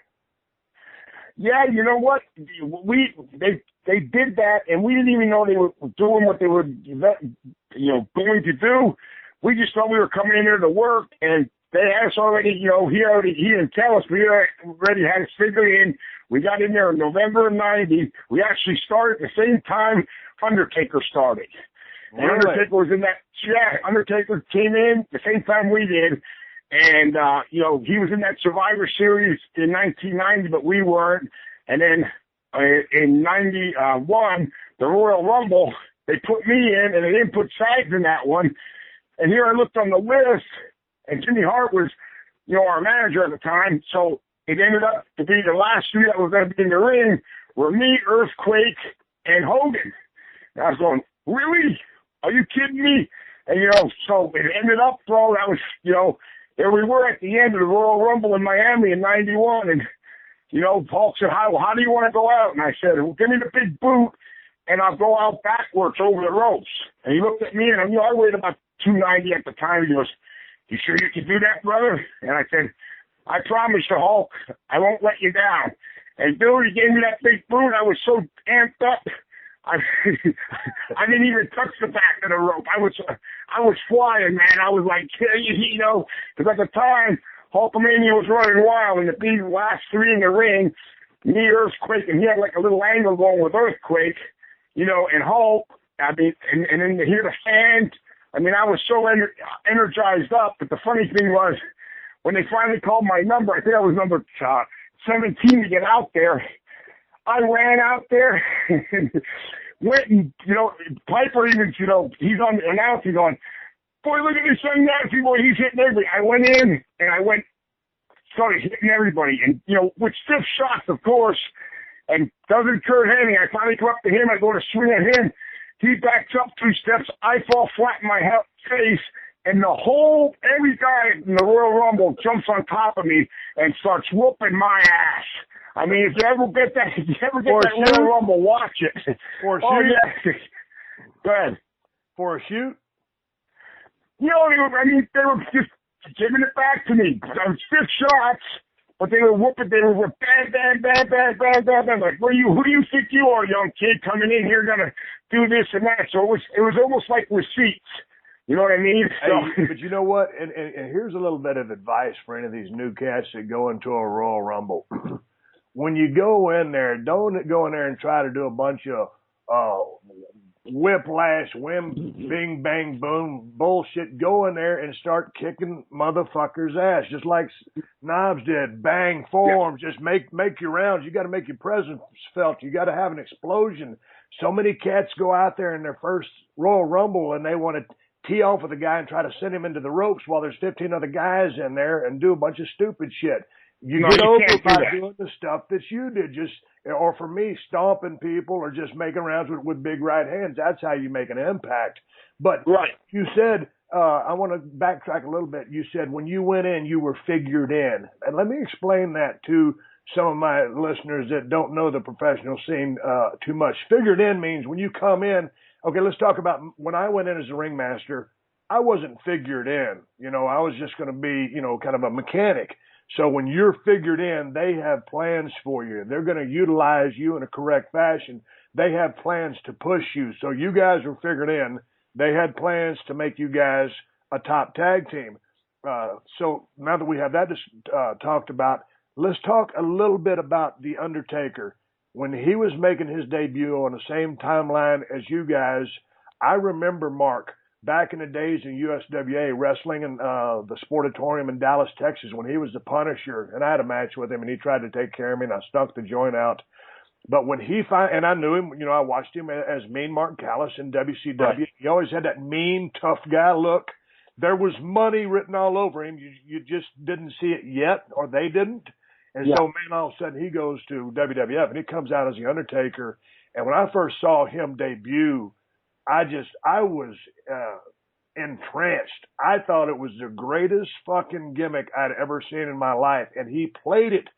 Yeah, you know what? They did that, and we didn't even know they were doing what they were, going to do. We just thought we were coming in there to work, and they had us already, he didn't tell us, we already had us figured in. We got in there in November of 90. We actually started at the same time Undertaker started. And Really? Undertaker was in that, Undertaker came in the same time we did. And, he was in that Survivor Series in 1990, but we weren't. And then in 91, the Royal Rumble, they put me in, and they didn't put Sags in that one. And here I looked on the list, and Jimmy Hart was, our manager at the time. So it ended up to be the last three that was going to be in the ring were me, Earthquake, and Hogan. And I was going, really? Are you kidding me? And, so it ended up, bro, that was, there we were at the end of the Royal Rumble in Miami in 91. And, Paul said, how do you want to go out? And I said, well, give me the big boot, and I'll go out backwards over the ropes. And he looked at me, and I weighed about 290 at the time. He goes, you sure you can do that, brother? And I said, I promise you, Hulk, I won't let you down. And Billy gave me that big boot. I was so amped up. I didn't even touch the back of the rope. I was flying, man. I was like, because at the time, Hulkamania was running wild, and the last three in the ring, me, Earthquake, and he had like a little angle going with Earthquake, and Hulk. I mean, and then to hear the fans. I mean, I was so energized up. But the funny thing was, when they finally called my number, I think I was number 17 to get out there. I ran out there and went and, Piper even, he's on the announcing going, boy, look at this young Nazi boy, he's hitting everybody. I went in and started hitting everybody. And, with stiff shots, of course, and doesn't Kurt Hennig. I finally come up to him, I go to swing at him. He backs up 2 steps, I fall flat in my face, and every guy in the Royal Rumble jumps on top of me and starts whooping my ass. I mean, if you ever get that Royal Rumble, watch it. For a shoot? Oh, yeah. Go ahead. For a shoot? They were just giving it back to me. Stiff shots, but they were whooping. They were bang, bang, bang, bang, bang, bang, bang. Like, who do you think you are, young kid, coming in here gonna do this and that? So it was almost like receipts. You know what I mean? Hey, but you know what? And here's a little bit of advice for any of these new cats that go into a Royal Rumble. When you go in there, don't go in there and try to do a bunch of whiplash, bing, bang, boom bullshit. Go in there and start kicking motherfuckers' ass, just like Knobs did. Bang, form, just make your rounds. You got to make your presence felt. You got to have an explosion. So many cats go out there in their first Royal Rumble and they want to tee off with a guy and try to send him into the ropes while there's 15 other guys in there and do a bunch of stupid shit. You get over by doing the stuff that you did, or for me, stomping people or just making rounds with big right hands. That's how you make an impact. But you said, I want to backtrack a little bit. You said when you went in, you were figured in. And let me explain that to some of my listeners that don't know the professional scene too much. Figured in means when you come in, okay, let's talk about when I went in as a ringmaster, I wasn't figured in. I was just going to be, kind of a mechanic. So when you're figured in, they have plans for you. They're going to utilize you in a correct fashion. They have plans to push you. So you guys were figured in. They had plans to make you guys a top tag team. So now that we have that talked about, let's talk a little bit about The Undertaker. When he was making his debut on the same timeline as you guys, I remember, Mark, back in the days in USWA, wrestling in the Sportatorium in Dallas, Texas, when he was the Punisher, and I had a match with him, and he tried to take care of me, and I stunk the joint out. But when he and I knew him, I watched him as Mean Mark Callis in WCW. Right. He always had that mean, tough guy look. There was money written all over him. You just didn't see it yet, or they didn't. And so, man, all of a sudden he goes to WWF, and he comes out as The Undertaker. And when I first saw him debut, I was entranced. I thought it was the greatest fucking gimmick I'd ever seen in my life. And he played it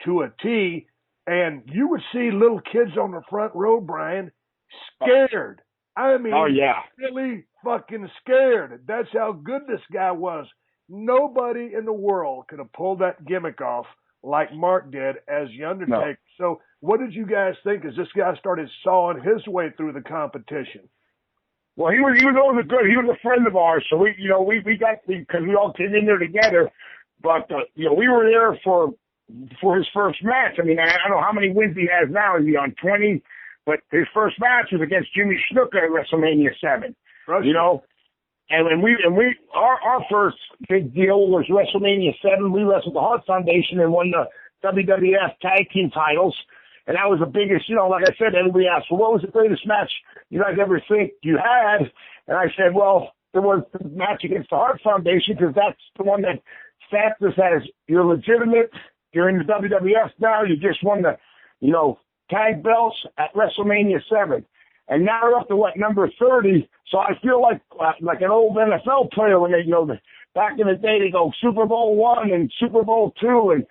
to a T. And you would see little kids on the front row, Brian, scared. I mean, really fucking scared. That's how good this guy was. Nobody in the world could have pulled that gimmick off like Mark did as The Undertaker. No. So what did you guys think as this guy started sawing his way through the competition? Well, he was always good. He was a friend of ours, so we got, because we all came in there together. But we were there for his first match. I mean, I don't know how many wins he has now. Is he on 20? But his first match was against Jimmy Snuka at WrestleMania 7. Right. And our first big deal was WrestleMania 7. We wrestled the Hart Foundation and won the WWF Tag Team titles. And that was the biggest, like I said, everybody asked, well, what was the greatest match you guys ever think you had? And I said, well, there was the match against the Hart Foundation, because that's the one that stamped us as you're legitimate. You're in the WWF now. You just won the, tag belts at WrestleMania 7. And now we're up to, number 30. So I feel like an old NFL player when they, back in the day, they go Super Bowl 1 and Super Bowl 2 and,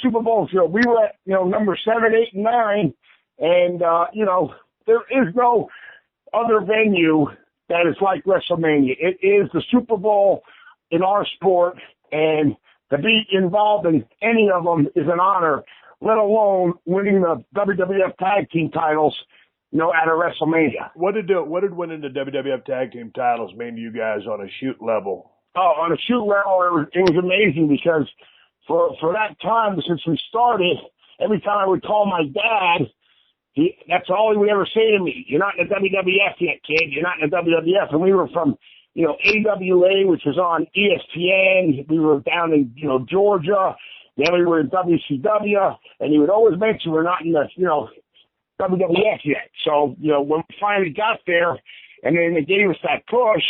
Super Bowl, we were at, number 7, 8, and 9. And, there is no other venue that is like WrestleMania. It is the Super Bowl in our sport, and to be involved in any of them is an honor, let alone winning the WWF Tag Team titles, at a WrestleMania. What did winning the WWF Tag Team titles mean to you guys on a shoot level? Oh, on a shoot level, it was amazing, because for that time, since we started, every time I would call my dad, that's all he would ever say to me. You're not in the WWF yet, kid. You're not in the WWF. And we were from, AWA, which was on ESPN. We were down in, Georgia. Then we were in WCW. And he would always mention we're not in the, WWF yet. So, when we finally got there, and then they gave us that push,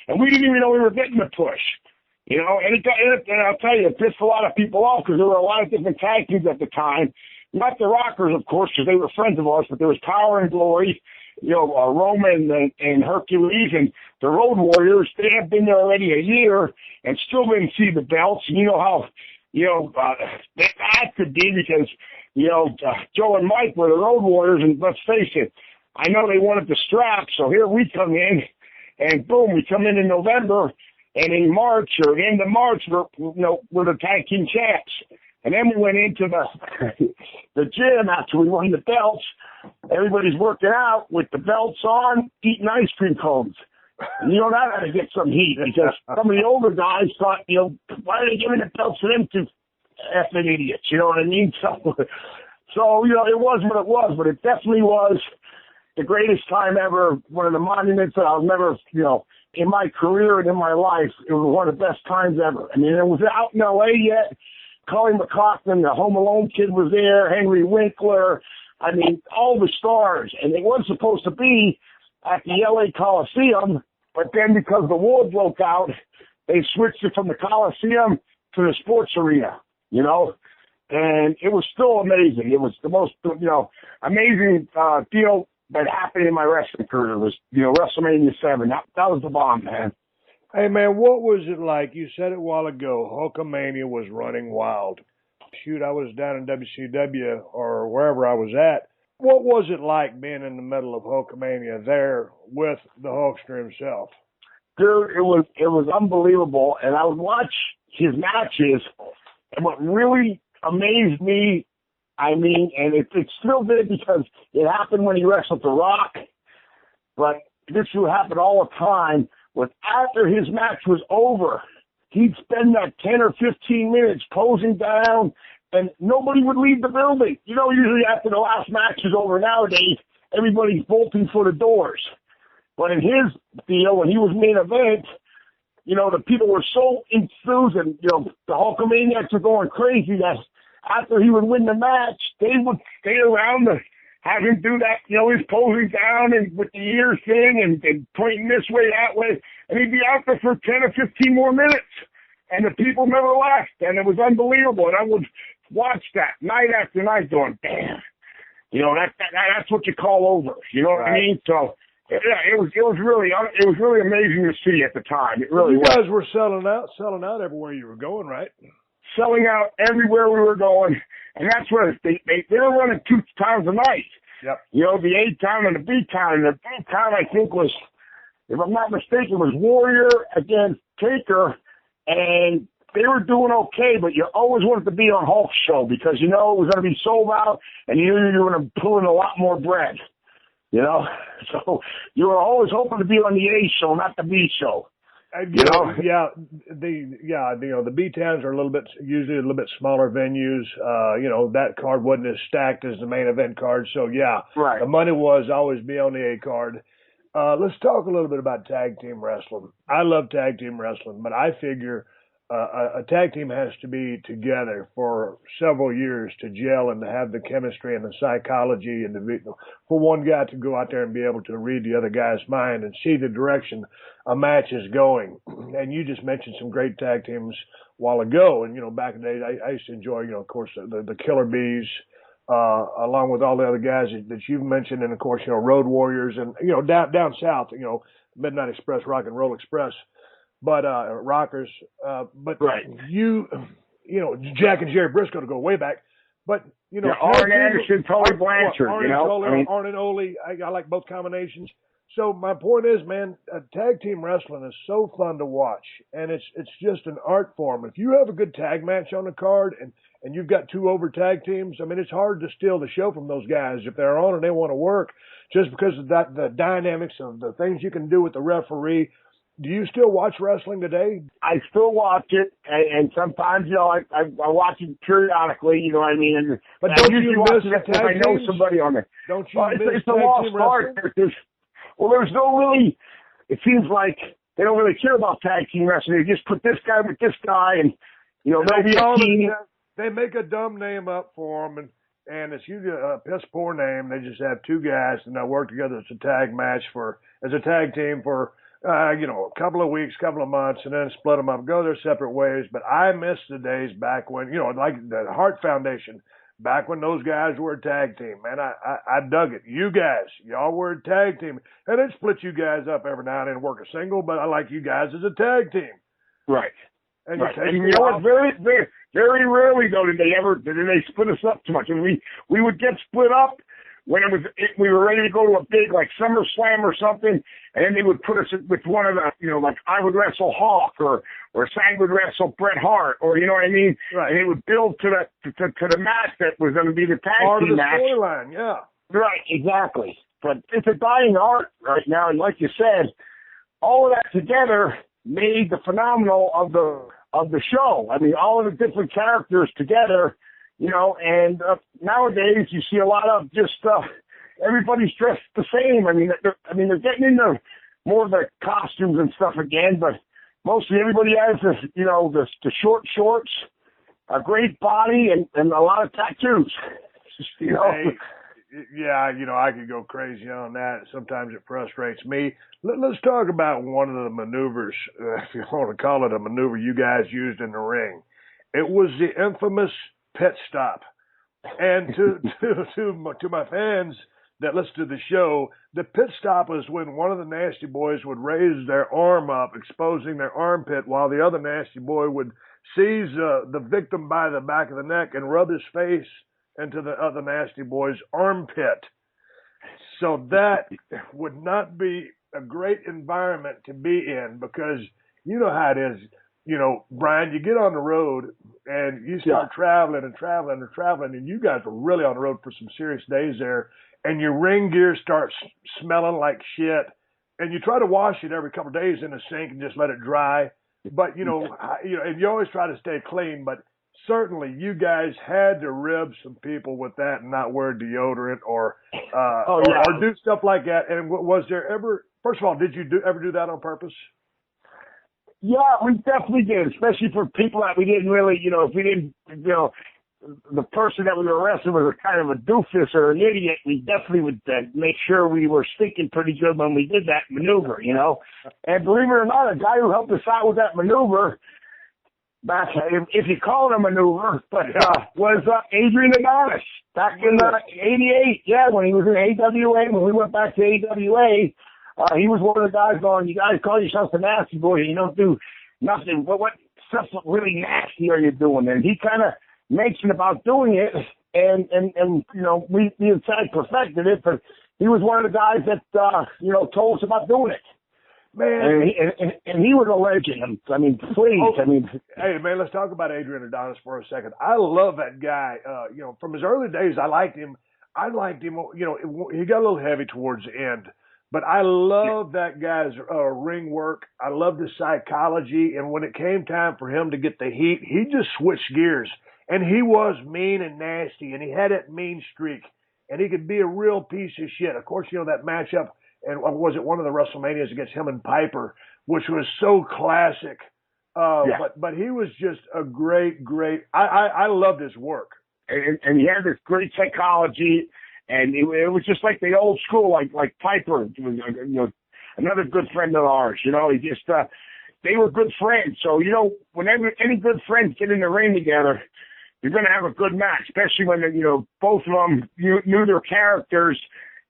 and we didn't even know we were getting the push. And I'll tell you, it pissed a lot of people off, because there were a lot of different tag teams at the time. Not the Rockers, of course, because they were friends of ours, but there was Power and Glory, Roman and Hercules, and the Road Warriors. They had been there already a year and still didn't see the belts. And you know how, that had to be, because, Joe and Mike were the Road Warriors, and let's face it, I know they wanted the strap, so here we come in, and boom, we come in November, and in March, or the end of March, we're the tag team champs. And then we went into the gym after we won the belts. Everybody's working out with the belts on, eating ice cream cones. And that had to get some heat, because some of the older guys thought, why are they giving the belts to them two effing idiots? You know what I mean? So it was what it was, but it definitely was the greatest time ever, one of the monuments that I'll never, in my career and in my life, it was one of the best times ever. I mean, it was out in L.A. yet. Colin McLaughlin, the Home Alone kid, was there. Henry Winkler. I mean, all the stars. And it was supposed to be at the L.A. Coliseum, but then because the war broke out, they switched it from the Coliseum to the sports arena, And it was still amazing. It was the most, amazing deal that happened in my wrestling career was, WrestleMania 7. That was the bomb, man. Hey, man, what was it like? You said it a while ago, Hulkamania was running wild. Shoot, I was down in WCW or wherever I was at. What was it like being in the middle of Hulkamania there with the Hulkster himself? Dude, it was unbelievable. And I would watch his matches, and what really amazed me, and it still did, because it happened when he wrestled The Rock, but this would happen all the time, was after his match was over, he'd spend that 10 or 15 minutes posing down, and nobody would leave the building. You know, usually after the last match is over nowadays, everybody's bolting for the doors. But in his deal, when he was main event, you know, the people were so enthused, and, you know, the Hulkamaniacs were going crazy that after he would win the match, they would stay around to have him do that, you know, his posing down and with the ears thing and pointing this way, that way. And he'd be out there for 10 or 15 more minutes. And the people never left. And it was unbelievable. And I would watch that night after night going, damn. You know, that's what you call over. You know what I mean? So, yeah, it was really amazing to see at the time. It really was. You guys were selling out everywhere you were going, right? Selling out everywhere we were going. And that's where they were running 2 times a night. Yep. You know, the A town and the B town. And the B town, I think, was, if I'm not mistaken, was Warrior against Taker. And they were doing okay, but you always wanted to be on Hulk's show because you know it was going to be sold out and you knew you were going to pull in a lot more bread. You know? So you were always hoping to be on the A show, not the B show. You know? The B towns are usually a little bit smaller venues. You know, that card wasn't as stacked as the main event card. So yeah, right. The money was always be on the A card. Let's talk a little bit about tag team wrestling. I love tag team wrestling, but I figure a tag team has to be together for several years to gel and to have the chemistry and the psychology and for one guy to go out there and be able to read the other guy's mind and see the direction a match is going. And you just mentioned some great tag teams a while ago. And, you know, back in the day, I used to enjoy, you know, of course, the Killer Bees, along with all the other guys that you've mentioned. And, of course, you know, Road Warriors and, you know, down south, you know, Midnight Express, Rock and Roll Express. But Rockers, but right. you know, Jack and Jerry Briscoe to go way back. But you know, yeah, Arn Anderson, Tully Blanchard, Arn you know, Arn and Ole. I like both combinations. So my point is, man, tag team wrestling is so fun to watch, and it's just an art form. If you have a good tag match on the card, and you've got 2 over tag teams, I mean, it's hard to steal the show from those guys if they're on and they want to work, just because of that the dynamics of the things you can do with the referee. Do you still watch wrestling today? I still watch it, and sometimes, you know, I watch it periodically, you know what I mean? But don't you miss it if I know somebody on it. Don't you miss it's a lost art. There's no really, it seems like they don't really care about tag team wrestling. They just put this guy with this guy, and, you know, they'll be a team. They make a dumb name up for them, and it's usually a piss poor name. They just have 2 guys, and they'll work together as a tag match as a tag team for, you know, a couple of weeks, couple of months, and then split them up, go their separate ways. But I miss the days back when, you know, like the Hart Foundation, back when those guys were a tag team, man. I dug it. You guys, y'all were a tag team. And they'd split you guys up every now and then and work a single, but I like you guys as a tag team. Right. And right. And you know what? Very, very, very rarely, though, did they split us up too much. I mean, we would get split up when we were ready to go to a big, like, SummerSlam or something, and then they would put us with one of the, you know, like, I would wrestle Hawk or Sang would wrestle Bret Hart, or, you know what I mean? Right. And they would build to the match that was going to be the tag part team of the match. storyline, yeah. Right, exactly. But it's a dying art right now, and like you said, all of that together made the phenomenal of the show. I mean, all of the different characters together. You know, and nowadays you see a lot of just everybody's dressed the same. I mean, they're getting into more of the costumes and stuff again, but mostly everybody has this, you know, the short shorts, a great body, and a lot of tattoos. You know. Hey, yeah, you know, I could go crazy on that. Sometimes it frustrates me. Let's talk about one of the maneuvers, if you want to call it a maneuver, you guys used in the ring. It was the infamous pit stop. And to my fans that listen to the show, the pit stop was when one of the Nasty Boys would raise their arm up, exposing their armpit, while the other Nasty Boy would seize the victim by the back of the neck and rub his face into the other Nasty Boy's armpit. So that would not be a great environment to be in, because you know how it is. You know, Brian, you get on the road and you start traveling, and you guys were really on the road for some serious days there, and your ring gear starts smelling like shit, and you try to wash it every couple of days in the sink and just let it dry. But, and you always try to stay clean, but certainly you guys had to rib some people with that and not wear deodorant or do stuff like that. And was there ever, first of all, did you ever do that on purpose? Yeah, we definitely did, especially for people that we didn't really, if we didn't, the person that we were wrestling was a kind of a doofus or an idiot, we definitely would make sure we were stinking pretty good when we did that maneuver, And believe it or not, a guy who helped us out with that maneuver, if you call it a maneuver, was Adrian Adonis back in '88. Yeah, when he was in AWA, when we went back to AWA, he was one of the guys going, "You guys call yourselves a nasty boy, you don't do nothing. What stuff really nasty are you doing?" And he kind of mentioned about doing it, and we inside perfected it, but he was one of the guys that told us about doing it. Man, and he was a legend. I mean, please. Hey, man, let's talk about Adrian Adonis for a second. I love that guy. From his early days, I liked him. He got a little heavy towards the end, but I love that guy's ring work. I loved his psychology, and when it came time for him to get the heat, he just switched gears. And he was mean and nasty, and he had that mean streak, and he could be a real piece of shit. Of course, that matchup, and was it one of the WrestleManias against him and Piper, which was so classic. But he was just a great. I loved his work. And he had this great psychology, and it was just like the old school, like Piper, another good friend of ours. He just they were good friends. So whenever any good friends get in the ring together, you're going to have a good match, especially when, both of them knew their characters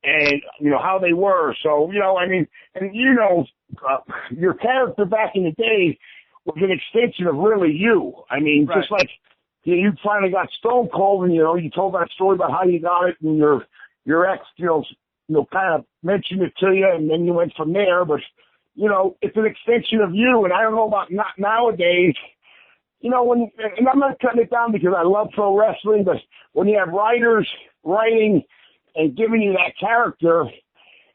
and, how they were. So, your character back in the day was an extension of really you. I mean, right. Just like you finally got Stone Cold and, you told that story about how you got it and your ex, kind of mentioned it to you and then you went from there. But, it's an extension of you. And I don't know about nowadays. And I'm not cutting it down because I love pro wrestling, but when you have writers writing and giving you that character,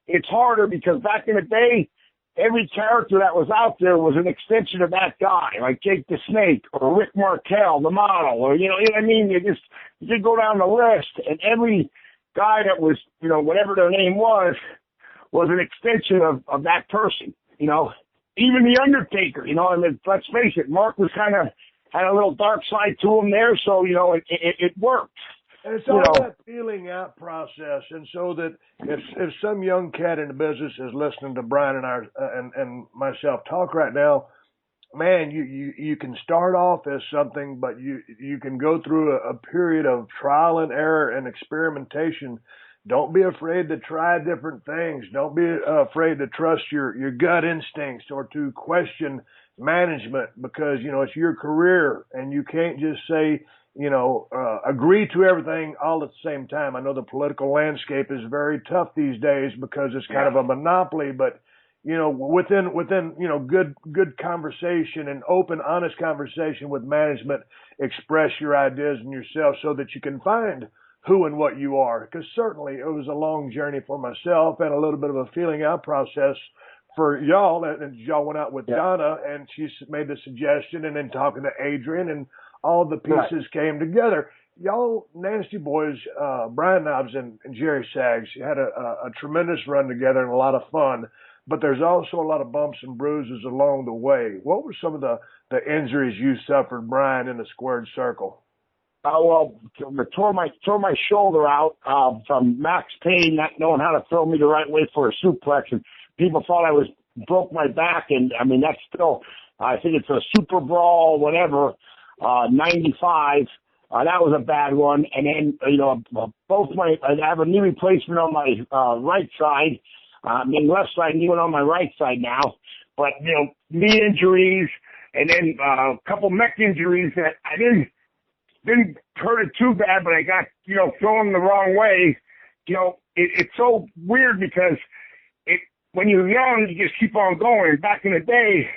it's harder because back in the day, every character that was out there was an extension of that guy, like Jake the Snake or Rick Martel, the model, or, you know what I mean? You could go down the list, and every guy that was, whatever their name was an extension of that person, Even The Undertaker, and let's face it, Mark was had a little dark side to him there, so, it worked. And it's all that feeling out process, and so that if some young cat in the business is listening to Brian and myself talk right now, man, you can start off as something, but you can go through a period of trial and error and experimentation. Don't be afraid to try different things. Don't be afraid to trust your gut instincts or to question management because, it's your career and you can't just say, agree to everything all at the same time. I know the political landscape is very tough these days because it's kind of a monopoly, but, within, good conversation and open, honest conversation with management, express your ideas and yourself so that you can find who and what you are. Because certainly it was a long journey for myself and a little bit of a feeling out process for y'all. And y'all went out with Donna and she made the suggestion and then talking to Adrian and all the pieces came together. Y'all nasty boys, Brian Knobs and Jerry Saggs had a tremendous run together and a lot of fun. But there's also a lot of bumps and bruises along the way. What were some of the injuries you suffered, Brian, in the squared circle? I tore my shoulder out from max pain, not knowing how to throw me the right way for a suplex, and people thought I broke my back. And I mean, that's still, I think it's a Super Brawl, whatever, 95. That was a bad one. And then, I have a knee replacement on my right side. Left side, knee went on my right side now. But, knee injuries and then a couple neck injuries that I didn't hurt it too bad, but I got, thrown the wrong way. It's so weird because when you're young, you just keep on going. Back in the day,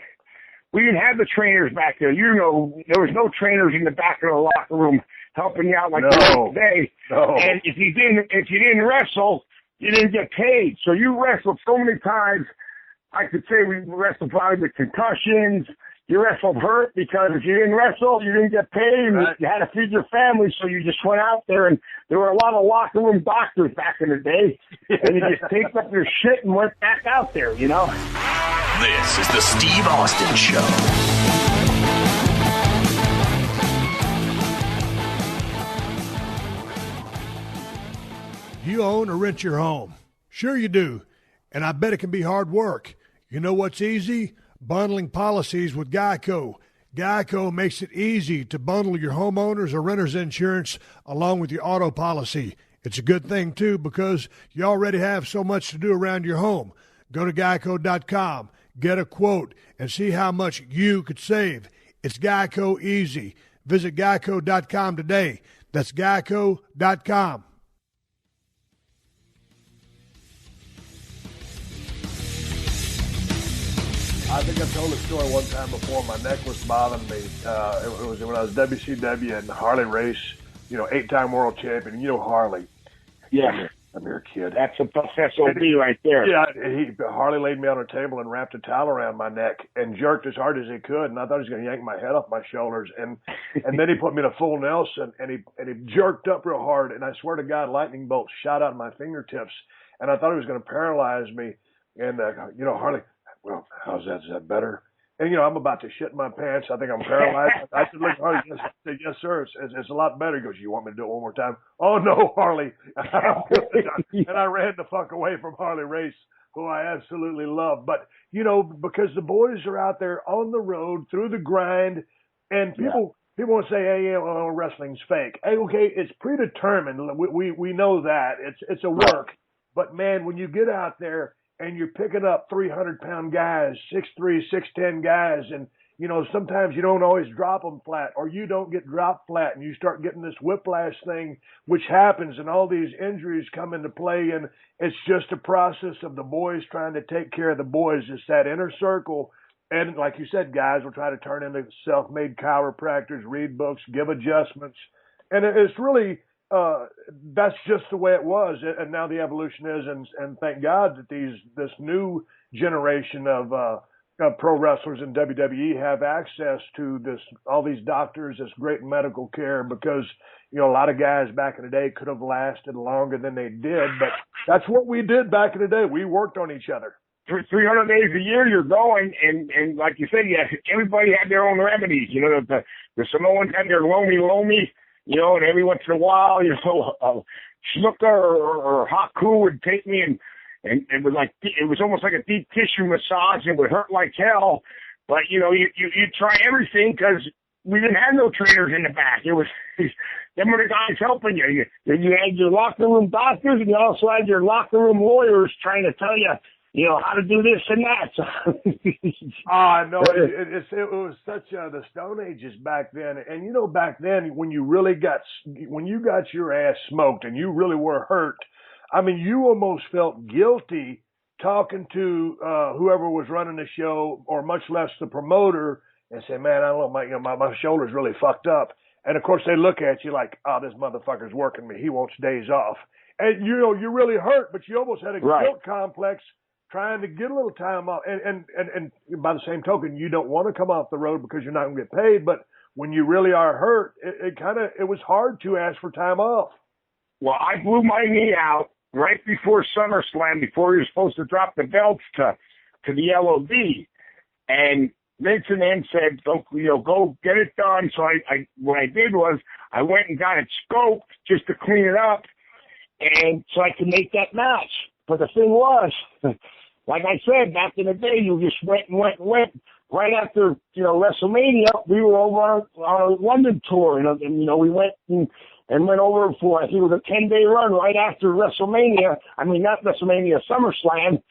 we didn't have the trainers back there. There was no trainers in the back of the locker room helping you out like today. No. And if you didn't wrestle, you didn't get paid. So you wrestled so many times. I could say we wrestled probably with concussions, you wrestled hurt because if you didn't wrestle, you didn't get paid, and Right. you had to feed your family, so you just went out there, and there were a lot of locker room doctors back in the day, and you just picked up your shit and went back out there, you know? This is the Steve Austin Show. You own or rent your home? Sure you do, and I bet it can be hard work. You know what's easy? Bundling policies with Geico. Geico makes it easy to bundle your homeowners or renters insurance along with your auto policy. It's a good thing, too, because you already have so much to do around your home. Go to geico.com, get a quote, and see how much you could save. It's Geico easy. Visit geico.com today. That's geico.com. I think I've told a story one time before. My neck was bothering me. It was when I was WCW and Harley Race, 8-time world champion. You know Harley. Yeah. I'm your kid. That's a tough SOB right there. Yeah, Harley laid me on a table and wrapped a towel around my neck and jerked as hard as he could, and I thought he was going to yank my head off my shoulders. And then he put me in a full Nelson, and he jerked up real hard, and I swear to God, lightning bolts shot out of my fingertips, and I thought he was going to paralyze me. And Harley, well, how's that? Is that better? And I'm about to shit my pants. I think I'm paralyzed. I said, look, Harley, yes, sir. It's a lot better. He goes, you want me to do it one more time? Oh no, Harley. And I ran the fuck away from Harley Race, who I absolutely love. But because the boys are out there on the road through the grind, and people want to say, hey, wrestling's fake. Hey, okay, it's predetermined. We know that it's a work. But man, when you get out there and you're picking up 300-pound guys, 6'3", 6'10" guys, and, sometimes you don't always drop them flat, or you don't get dropped flat, and you start getting this whiplash thing, which happens, and all these injuries come into play, and it's just a process of the boys trying to take care of the boys. It's that inner circle, and like you said, guys will try to turn into self-made chiropractors, read books, give adjustments, and it's really that's just the way it was, and now the evolution is, and thank God that this new generation of pro wrestlers in WWE have access to all these doctors, this great medical care, because a lot of guys back in the day could have lasted longer than they did, but that's what we did back in the day. We worked on each other. For 300 days a year, you're going, and like you said, everybody had their own remedies. The Samoans had their loamy. And every once in a while, Snuka or Haku would take me and it was almost like a deep tissue massage. It would hurt like hell. But, you try everything because we didn't have no trainers in the back. It was, them were the guys helping you. You had your locker room doctors, and you also had your locker room lawyers trying to tell you, how to do this and that. No, it was such the Stone Ages back then. And, back then when you got your ass smoked and you really were hurt, I mean, you almost felt guilty talking to whoever was running the show, or much less the promoter, and say, man, I don't know, my shoulder's really fucked up. And of course they look at you like, oh, this motherfucker's working me. He wants days off. And, you're really hurt, but you almost had a guilt complex trying to get a little time off. And by the same token, you don't want to come off the road because you're not going to get paid. But when you really are hurt, it was hard to ask for time off. Well, I blew my knee out right before SummerSlam, before you were supposed to drop the belts to the LOD. And Vince and then said, go get it done. So what I did was I went and got it scoped just to clean it up, and so I could make that match. But the thing was, like I said, back in the day, you just went. Right after, WrestleMania, we were over on a London tour, and we went and went over for, I think it was a 10-day run right after WrestleMania. I mean, not WrestleMania, SummerSlam.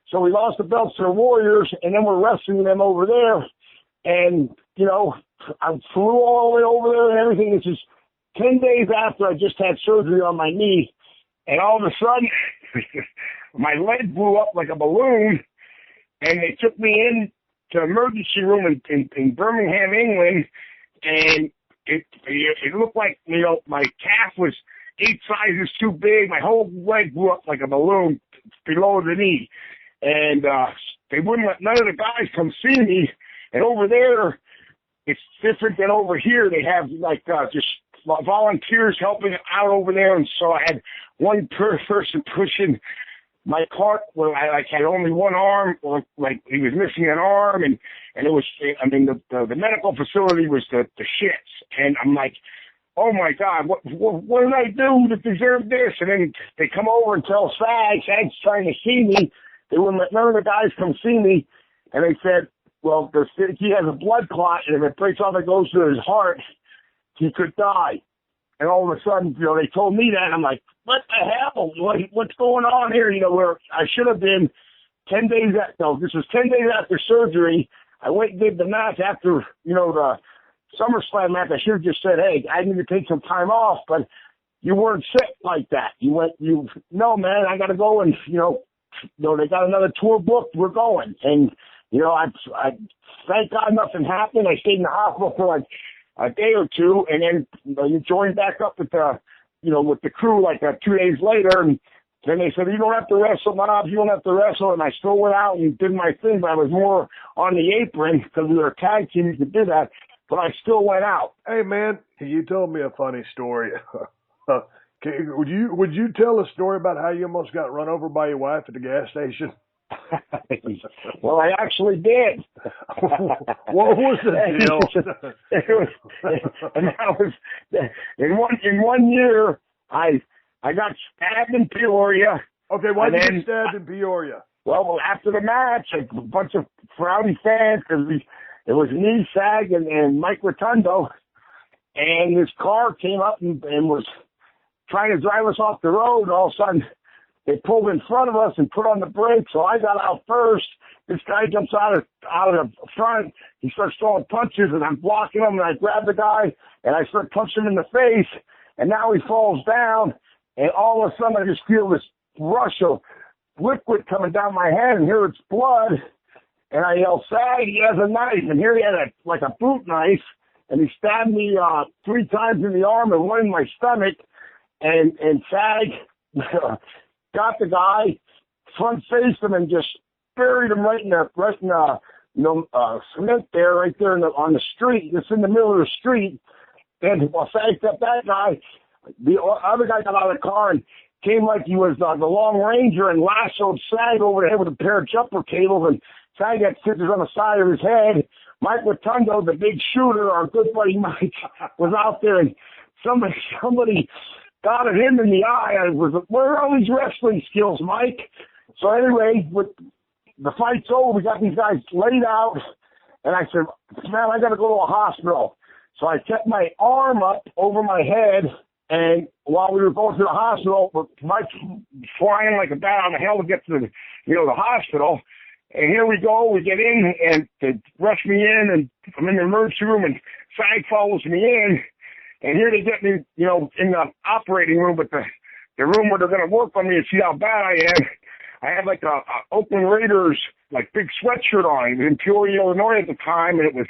So we lost the belts to the Warriors, and then we're wrestling them over there. And, I flew all the way over there and everything. It's just 10 days after I just had surgery on my knee. And all of a sudden, my leg blew up like a balloon, and they took me in to emergency room in Birmingham, England, and it looked like, my calf was 8 sizes too big. My whole leg blew up like a balloon below the knee. And they wouldn't let none of the guys come see me. And over there, it's different than over here. They have like just volunteers helping out over there. And so I had one person pushing my cart where I had only one arm, or like he was missing an arm, and it was, I mean, the medical facility was the shits. And I'm like, oh my God, what did I do to deserve this? And then they come over and tell SAG's trying to see me. They wouldn't let none of the guys come see me. And they said, well, he has a blood clot, and if it breaks off and goes to his heart, he could die. And all of a sudden, they told me that, and I'm like, what the hell? What's going on here? Where I should have been 10 days this was 10 days after surgery. I went and did the match after, the SummerSlam match. I should have just said, hey, I need to take some time off, but you weren't sick like that. No, man, I got to go, and, they got another tour booked. We're going. And, I thank God nothing happened. I stayed in the hospital for like a day or two, and then you joined back up with with the crew like 2 days later, and then they said, you don't have to wrestle, Bob, you don't have to wrestle, and I still went out and did my thing, but I was more on the apron because we were a tag team, you could do that, but I still went out. Hey, man, you told me a funny story. Would you tell a story about how you almost got run over by your wife at the gas station? Well, I actually did. What was the deal? And that was in one year. I got stabbed in Peoria. Okay, why did you get stabbed in Peoria? Well, after the match, a bunch of frowny fans, because it was me, SAG, and Mike Rotundo, and his car came up and was trying to drive us off the road, and all of a sudden they pulled in front of us and put on the brakes, so I got out first. This guy jumps out of the front. He starts throwing punches, and I'm blocking him, and I grab the guy, and I start punching him in the face, and now he falls down, and all of a sudden I just feel this rush of liquid coming down my head, and here it's blood, and I yell, SAG, he has a knife, and here he had a boot knife, and he stabbed me 3 times in the arm and 1 in my stomach, and SAG got the guy, front faced him, and just buried him right in the cement there, right there on the street. It's in the middle of the street. And while SAG got that guy, the other guy got out of the car and came like he was the Long Ranger and lassoed SAG over the head with a pair of jumper cables, and SAG had stitches on the side of his head. Mike Rotundo, the big shooter, our good buddy Mike, was out there, and somebody got at him in the eye. I was, where are all these wrestling skills, Mike? So anyway, with the fight's over, we got these guys laid out, and I said, man, I got to go to a hospital. So I kept my arm up over my head, and while we were going to the hospital, Mike's flying like a bat out of hell to get to the hospital. And here we go, we get in, and they rush me in, and I'm in the emergency room, and SAG follows me in. And here they get me, in the operating room, but the room where they're going to work on me and see how bad I am. I had like a Oakland Raiders, like big sweatshirt on. It was in Peoria, Illinois at the time, and it was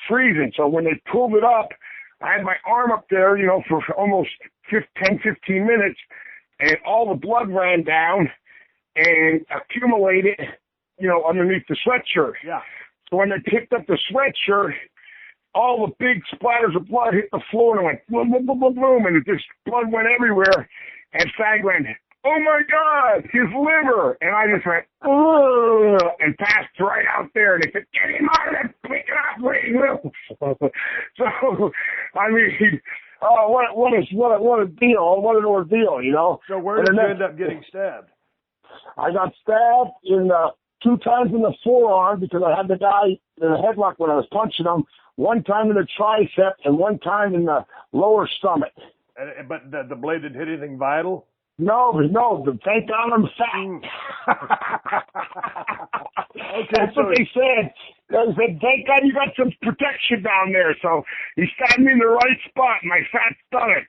freezing. So when they pulled it up, I had my arm up there, for almost 10, 15 minutes, and all the blood ran down and accumulated, underneath the sweatshirt. Yeah. So when they picked up the sweatshirt, all the big splatters of blood hit the floor, and it went boom, boom, boom, boom, boom, and it just blood went everywhere. And SAG went, oh my God, his liver. And I just went, ugh, and passed right out there. And they said, get him out of that freaking operating room. So, I mean, what a deal. What an ordeal, So where did you end up getting stabbed? I got stabbed 2 times in the forearm because I had the guy in the headlock when I was punching him, 1 time in the tricep and 1 time in the lower stomach. But the blade didn't hit anything vital? No, thank God I'm fat. Okay, that's what they said. They said, thank God you got some protection down there. So he stabbed me in the right spot, my fat stomach,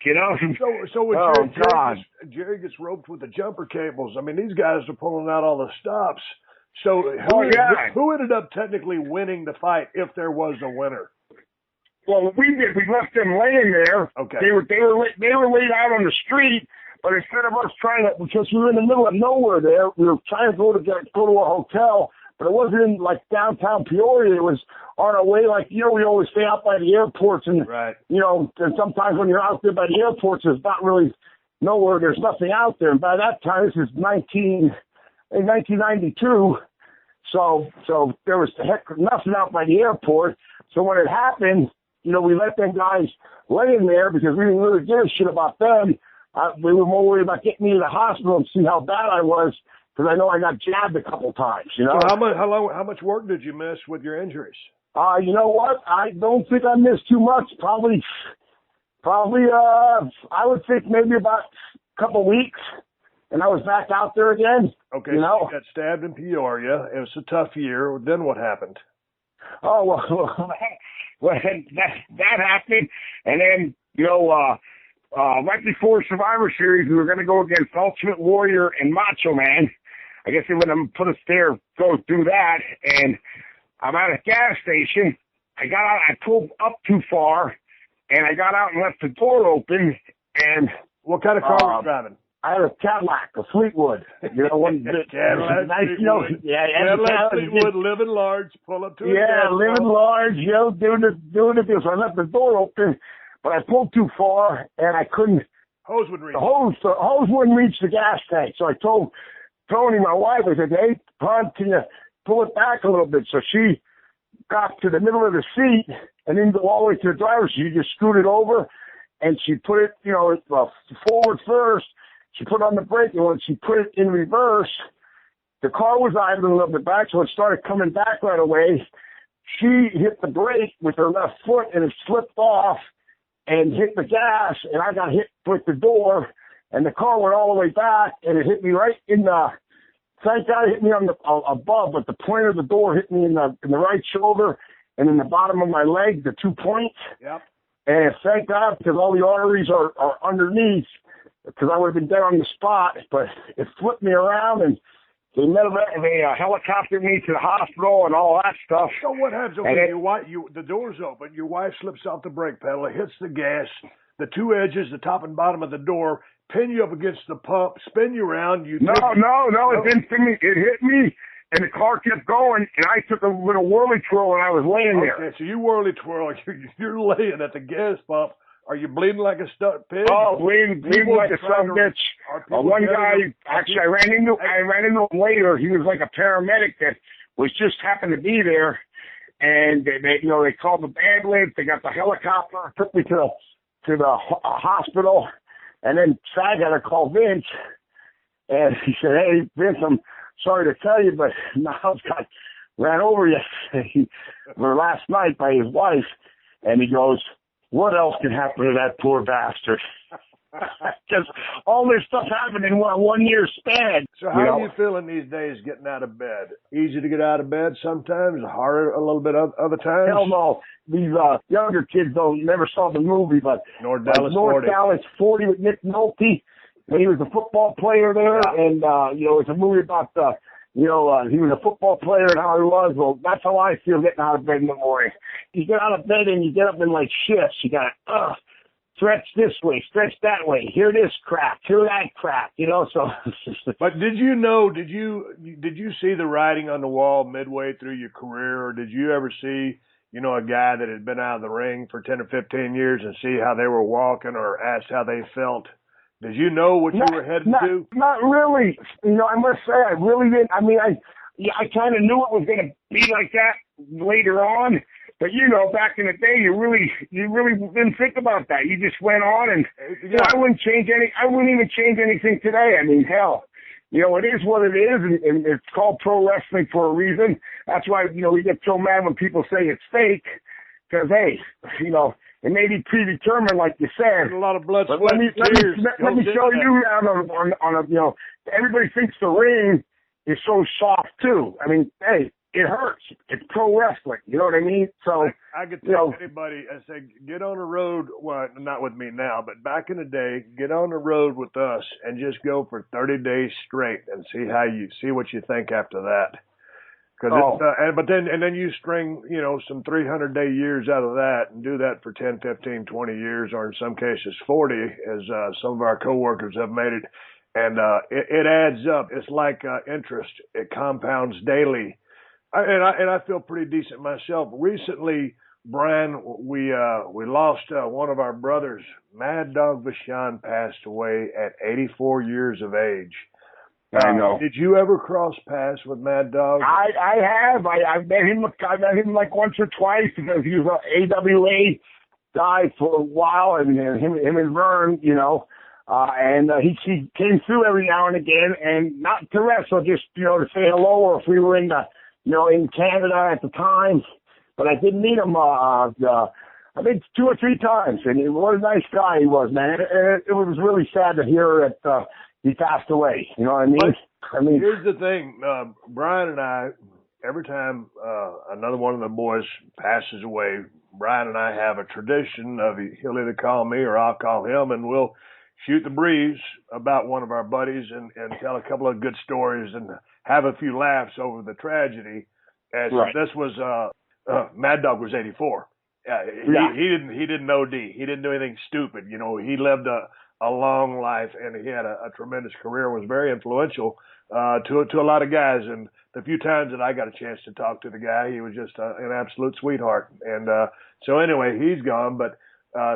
So Jerry gets roped with the jumper cables. I mean, these guys are pulling out all the stops. So who ended up technically winning the fight if there was a winner? Well, we did. We left them laying there. Okay. They were laid out on the street. But instead of us because we were in the middle of nowhere there, we were trying to go to a hotel, but it wasn't in like downtown Peoria. It was on our way, like, we always stay out by the airports, and, right. And sometimes when you're out there by the airports, there's not really nowhere, there's nothing out there. And by that time, this is 1992. So there was nothing out by the airport. So when it happened, we let them guys lay in there because we didn't really give a shit about them. We were more worried about getting me to the hospital and see how bad I was, because I know I got jabbed a couple times, So how much work did you miss with your injuries? You know what? I don't think I missed too much. Probably, I would think maybe about a couple weeks, and I was back out there again. Okay, so you got stabbed in Peoria. It was a tough year. Then what happened? Oh, well, that happened, and then, right before Survivor Series, we were going to go against Ultimate Warrior and Macho Man. I guess they wouldn't put us there, go through that, and I'm at a gas station. I got out, I pulled up too far, and I got out and left the door open, and... What kind of car were you driving? I had a Cadillac, a Fleetwood. One Cadillac, nice, Fleetwood. Cadillac Fleetwood, living large, pull up to it. Yeah, living large, doing it. So I left the door open, but I pulled too far, and I couldn't. Hose would reach. The hose wouldn't reach the gas tank. So I told Tony, my wife, I said, "Hey, hon, can you pull it back a little bit?" So she got to the middle of the seat and didn't go all the way to the driver's seat. She just scooted over, and she put it, forward first. She put on the brake, and when she put it in reverse, the car was idling a little bit back, so it started coming back right away. She hit the brake with her left foot, and it slipped off and hit the gas, and I got hit with the door, and the car went all the way back, and it hit me right in the, thank God it hit me on the above, but the point of the door hit me in the right shoulder and in the bottom of my leg, the 2 points. Yep. And thank God, because all the arteries are underneath, because I would have been dead on the spot, but it flipped me around, and they helicoptered me to the hospital and all that stuff. So what happens? Okay, the door's open, your wife slips off the brake pedal, it hits the gas, the two edges, the top and bottom of the door, pin you up against the pump, spin you around. It didn't spin me. It hit me, and the car kept going, and I took a little whirly twirl, and I was laying there. Okay, so you whirly twirl, you're laying at the gas pump. Are you bleeding like a stuck pig? Oh, bleeding like a son of a bitch. One guy, actually, I ran into him later. He was like a paramedic that was just happened to be there, and they called the ambulance. They got the helicopter, took me to the hospital, and then SAG had to call Vince, and he said, "Hey, Vince, I'm sorry to tell you, but Niles got ran over yesterday or last night by his wife," and he goes, "What else can happen to that poor bastard?" Because all this stuff happened in 1 year span. So how are you feeling these days getting out of bed? Easy to get out of bed sometimes, harder a little bit other times? Hell no. These younger kids never saw the movie, but North Dallas 40 with Nick Nolte. He was a football player there, and it's a movie about he was a football player and how he was. Well, that's how I feel getting out of bed in the morning. You get out of bed and you get up in like shifts. You got to stretch this way, stretch that way. Hear this crap, hear that crap. So. But did you see the writing on the wall midway through your career, or did you ever see a guy that had been out of the ring for 10 or 15 years and see how they were walking or ask how they felt? Did you know what you were headed to? Not really. I must say I really didn't. I mean, I kind of knew it was going to be like that later on. But, back in the day, you really didn't think about that. You just went on, and I wouldn't even change anything today. I mean, hell, it is what it is, and it's called pro wrestling for a reason. That's why, we get so mad when people say it's fake, because, hey, it may be predetermined, like you said. There's a lot of blood, but sweat, tears. Let me show you on everybody thinks the ring is so soft too. I mean, hey, it hurts. It's pro wrestling. You know what I mean? So I could tell anybody, I say, get on the road. Well, not with me now, but back in the day, get on the road with us and just go for 30 days straight and see what you think after that. But then you string, some 300-day years out of that and do that for 10, 15, 20 years, or in some cases 40, as some of our coworkers have made it. And it adds up. It's like interest. It compounds daily. I feel pretty decent myself. Recently, Brian, we lost one of our brothers. Mad Dog Vachon passed away at 84 years of age. I know. Did you ever cross paths with Mad Dog? I have. I've met him. I met him like once or twice because he was an AWA guy for a while, and him and Vern, you know. And he came through every now and again, and not to wrestle, just, you know, to say hello, or if we were in in Canada at the time. But I did meet him, I think 2 or 3 times, and what a nice guy he was, man. It was really sad to hear that he passed away. You know what I mean? Here's the thing, Brian and I, every time another one of the boys passes away, Brian and I have a tradition of he'll either call me or I'll call him, and we'll shoot the breeze about one of our buddies and tell a couple of good stories and have a few laughs over the tragedy. As right. This was Mad Dog was 84. He didn't OD. He didn't do anything stupid. You know, he lived a long life, and he had a tremendous career. Was very influential to a lot of guys. And the few times that I got a chance to talk to the guy, he was just an absolute sweetheart. And so anyway, he's gone. But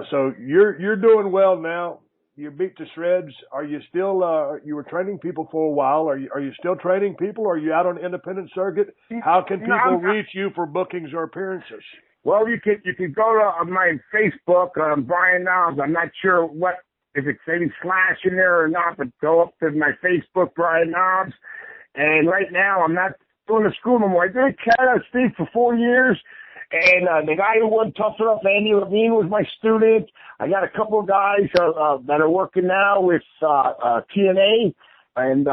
so you're doing well now. You beat to shreds. Are you still? You were training people for a while. Are you still training people? Are you out on the independent circuit? How can people reach you for bookings or appearances? Well, you can go to my Facebook, Brian Knobs. I'm not sure if it's any slash in there or not, but go up to my Facebook, Brian Knobs. And right now, I'm not doing the school no more. I did a Canada State for 4 years. And the guy who won Tough Enough, Andy Levine, was my student. I got a couple of guys that are working now with TNA. And,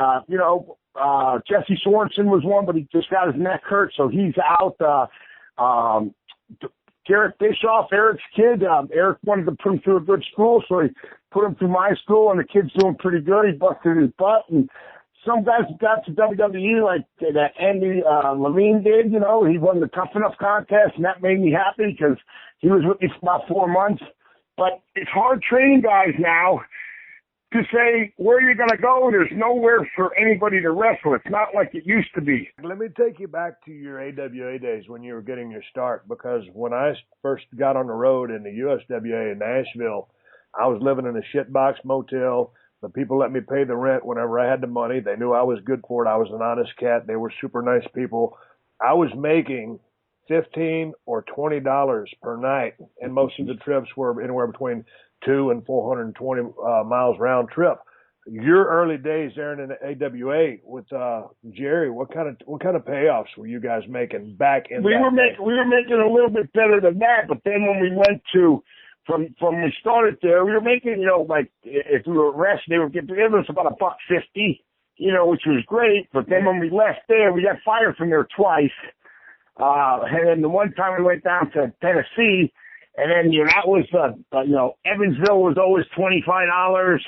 Jesse Sorensen was one, but he just got his neck hurt, so he's out. Garrett Bischoff, Eric's kid. Eric wanted to put him through a good school, so he put him through my school, and the kid's doing pretty good. He busted his butt, and some guys got to WWE like that Andy Levine did. You know, he won the Tough Enough contest, and that made me happy because he was with me for about 4 months. But it's hard training guys now to say where you're going to go. There's nowhere for anybody to wrestle. It's not like it used to be. Let me take you back to your AWA days when you were getting your start, because when I first got on the road in the USWA in Nashville, I was living in a shitbox motel. The people let me pay the rent whenever I had the money. They knew I was good for it. I was an honest cat. They were super nice people. I was making $15 or $20 per night, and most of the trips were anywhere between 200 and 420 miles round trip. Your early days there in the AWA with Jerry, what kind of payoffs were you guys making back in? We were making a little bit better than that, but then when we went to From we started there, we were making, like if we were resting, they would give us about $1.50, which was great. But then when we left there, we got fired from there twice. And then the one time we went down to Tennessee, and then that was Evansville was always $25.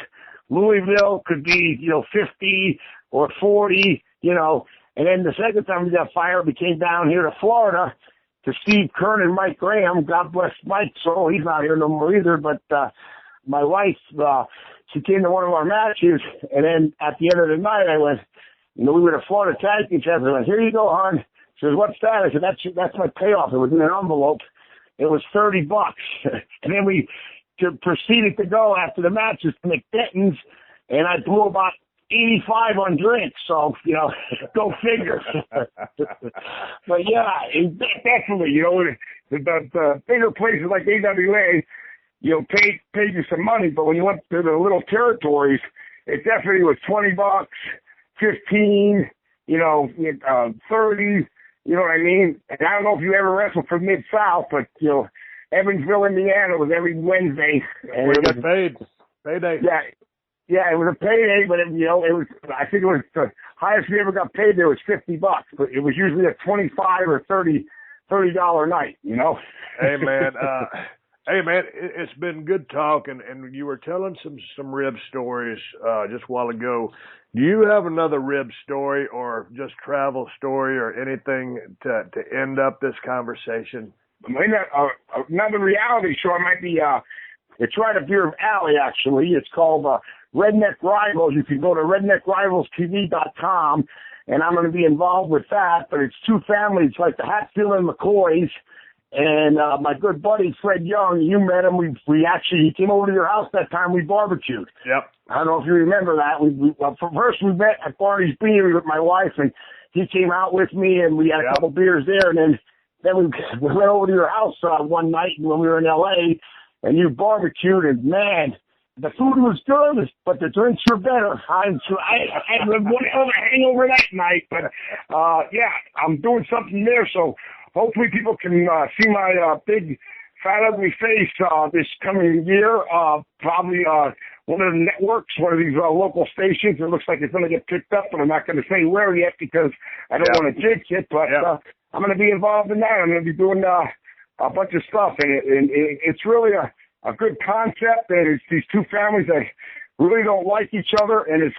Louisville could be 50 or 40, And then the second time we got fired, we came down here to Florida to Steve Kern and Mike Graham. God bless Mike, so he's not here no more either. But my wife, she came to one of our matches, and then at the end of the night, I went, we were at Florida Tag Team Champions. I went, here you go, hon. She says, what's that? I said, that's my payoff. It was in an envelope. It was $30. And then we proceeded to go after the matches to McDenton's, and I blew about 85 on drinks, so, go figure. But yeah, definitely, the bigger places like AWA, paid you some money, but when you went to the little territories, it definitely was $20, 15, 30, you know what I mean? And I don't know if you ever wrestled for Mid-South, but, Evansville, Indiana was every Wednesday. And we got paid. Payday. Yeah, it was a payday, but it was. I think it was the highest we ever got paid there was $50, but it was usually a $25 or $30 night. Hey man, it's been good talk, and you were telling some rib stories just a while ago. Do you have another rib story or just travel story or anything to end up this conversation? Another reality show might be. It's right up here of Alley, actually. It's called Redneck Rivals. You can go to redneckrivalstv.com, and I'm going to be involved with that. But it's two families, like the Hatfield and McCoys, and my good buddy Fred Young. You met him. He came over to your house that time. We barbecued. Yep. I don't know if you remember that. First we met at Barney's Beanery with my wife, and he came out with me, and we had a couple beers there, and then we went over to your house one night when we were in L.A., and you barbecued, and man, the food was good, but the drinks were better. I had one hell of a hangover that night, but I'm doing something there, so hopefully people can see my big, fat, ugly face this coming year. Probably one of the networks, one of these local stations. It looks like it's going to get picked up, but I'm not going to say where yet because I don't want to jinx it, but I'm going to be involved in that. I'm going to be doing a bunch of stuff, and it's really a good concept, and it's these two families that really don't like each other, and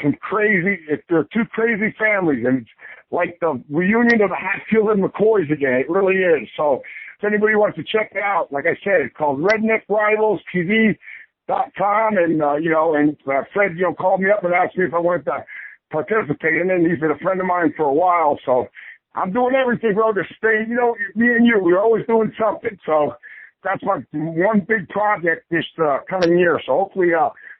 they're two crazy families, and it's like the reunion of the Hatfield and McCoys again. It really is. So if anybody wants to check it out, like I said, it's called Redneck Rivals TV.com, and Fred, called me up and asked me if I wanted to participate in it, and he's been a friend of mine for a while, so I'm doing everything, bro, to stay, me and you, we're always doing something, so that's my one big project this coming year, so hopefully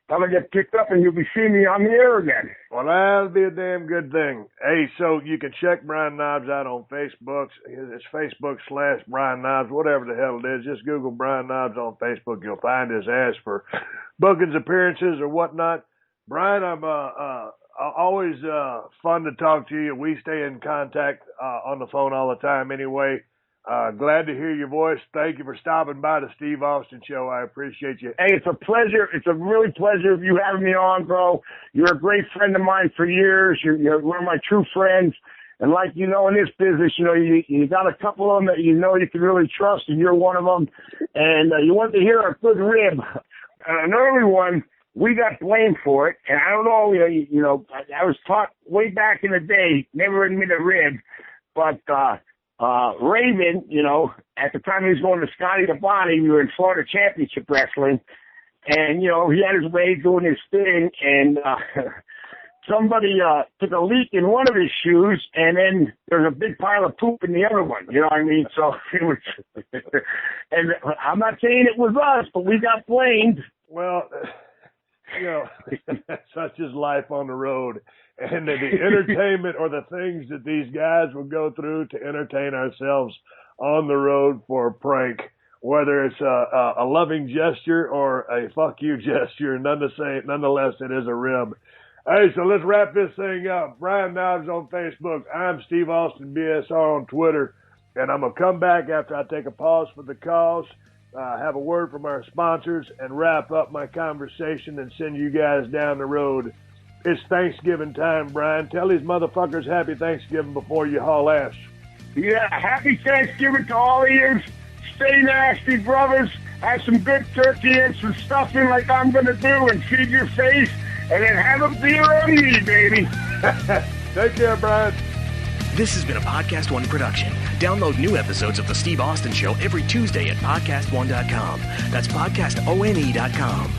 that'll get picked up and you'll be seeing me on the air again. Well, that'll be a damn good thing. Hey, so you can check Brian Knobs out on Facebook. It's Facebook/Brian Knobs, whatever the hell it is. Just Google Brian Knobs on Facebook. You'll find his ass for bookings, appearances, or whatnot. Brian, I'm always fun to talk to you. We stay in contact on the phone all the time anyway. Glad to hear your voice. Thank you for stopping by the Steve Austin Show. I appreciate you. Hey, it's a pleasure. It's a really pleasure of you having me on, bro. You're a great friend of mine for years. You're one of my true friends. And like in this business, you got a couple of them that you can really trust, and you're one of them. And you want to hear a good rib. An early one, we got blamed for it. And I don't know, I was taught way back in the day, never admit a rib. But Raven, at the time he was going to Scotty the Body, we were in Florida Championship Wrestling, and, he had his way doing his thing, and somebody took a leak in one of his shoes, and then there's a big pile of poop in the other one, you know what I mean? So it was, and I'm not saying it was us, but we got blamed. Well, such is life on the road. And the entertainment or the things that these guys will go through to entertain ourselves on the road for a prank, whether it's a loving gesture or a fuck you gesture, nonetheless, it is a rib. Hey, so let's wrap this thing up. Brian Knobs on Facebook. I'm Steve Austin BSR on Twitter. And I'm going to come back after I take a pause for the cause, have a word from our sponsors, and wrap up my conversation and send you guys down the road. It's Thanksgiving time, Brian. Tell these motherfuckers happy Thanksgiving before you haul ass. Yeah, happy Thanksgiving to all of you. Stay nasty, brothers. Have some good turkey and some stuffing like I'm going to do, and feed your face, and then have a beer on me, baby. Take care, Brian. This has been a Podcast One production. Download new episodes of The Steve Austin Show every Tuesday at PodcastOne.com. That's PodcastOne.com.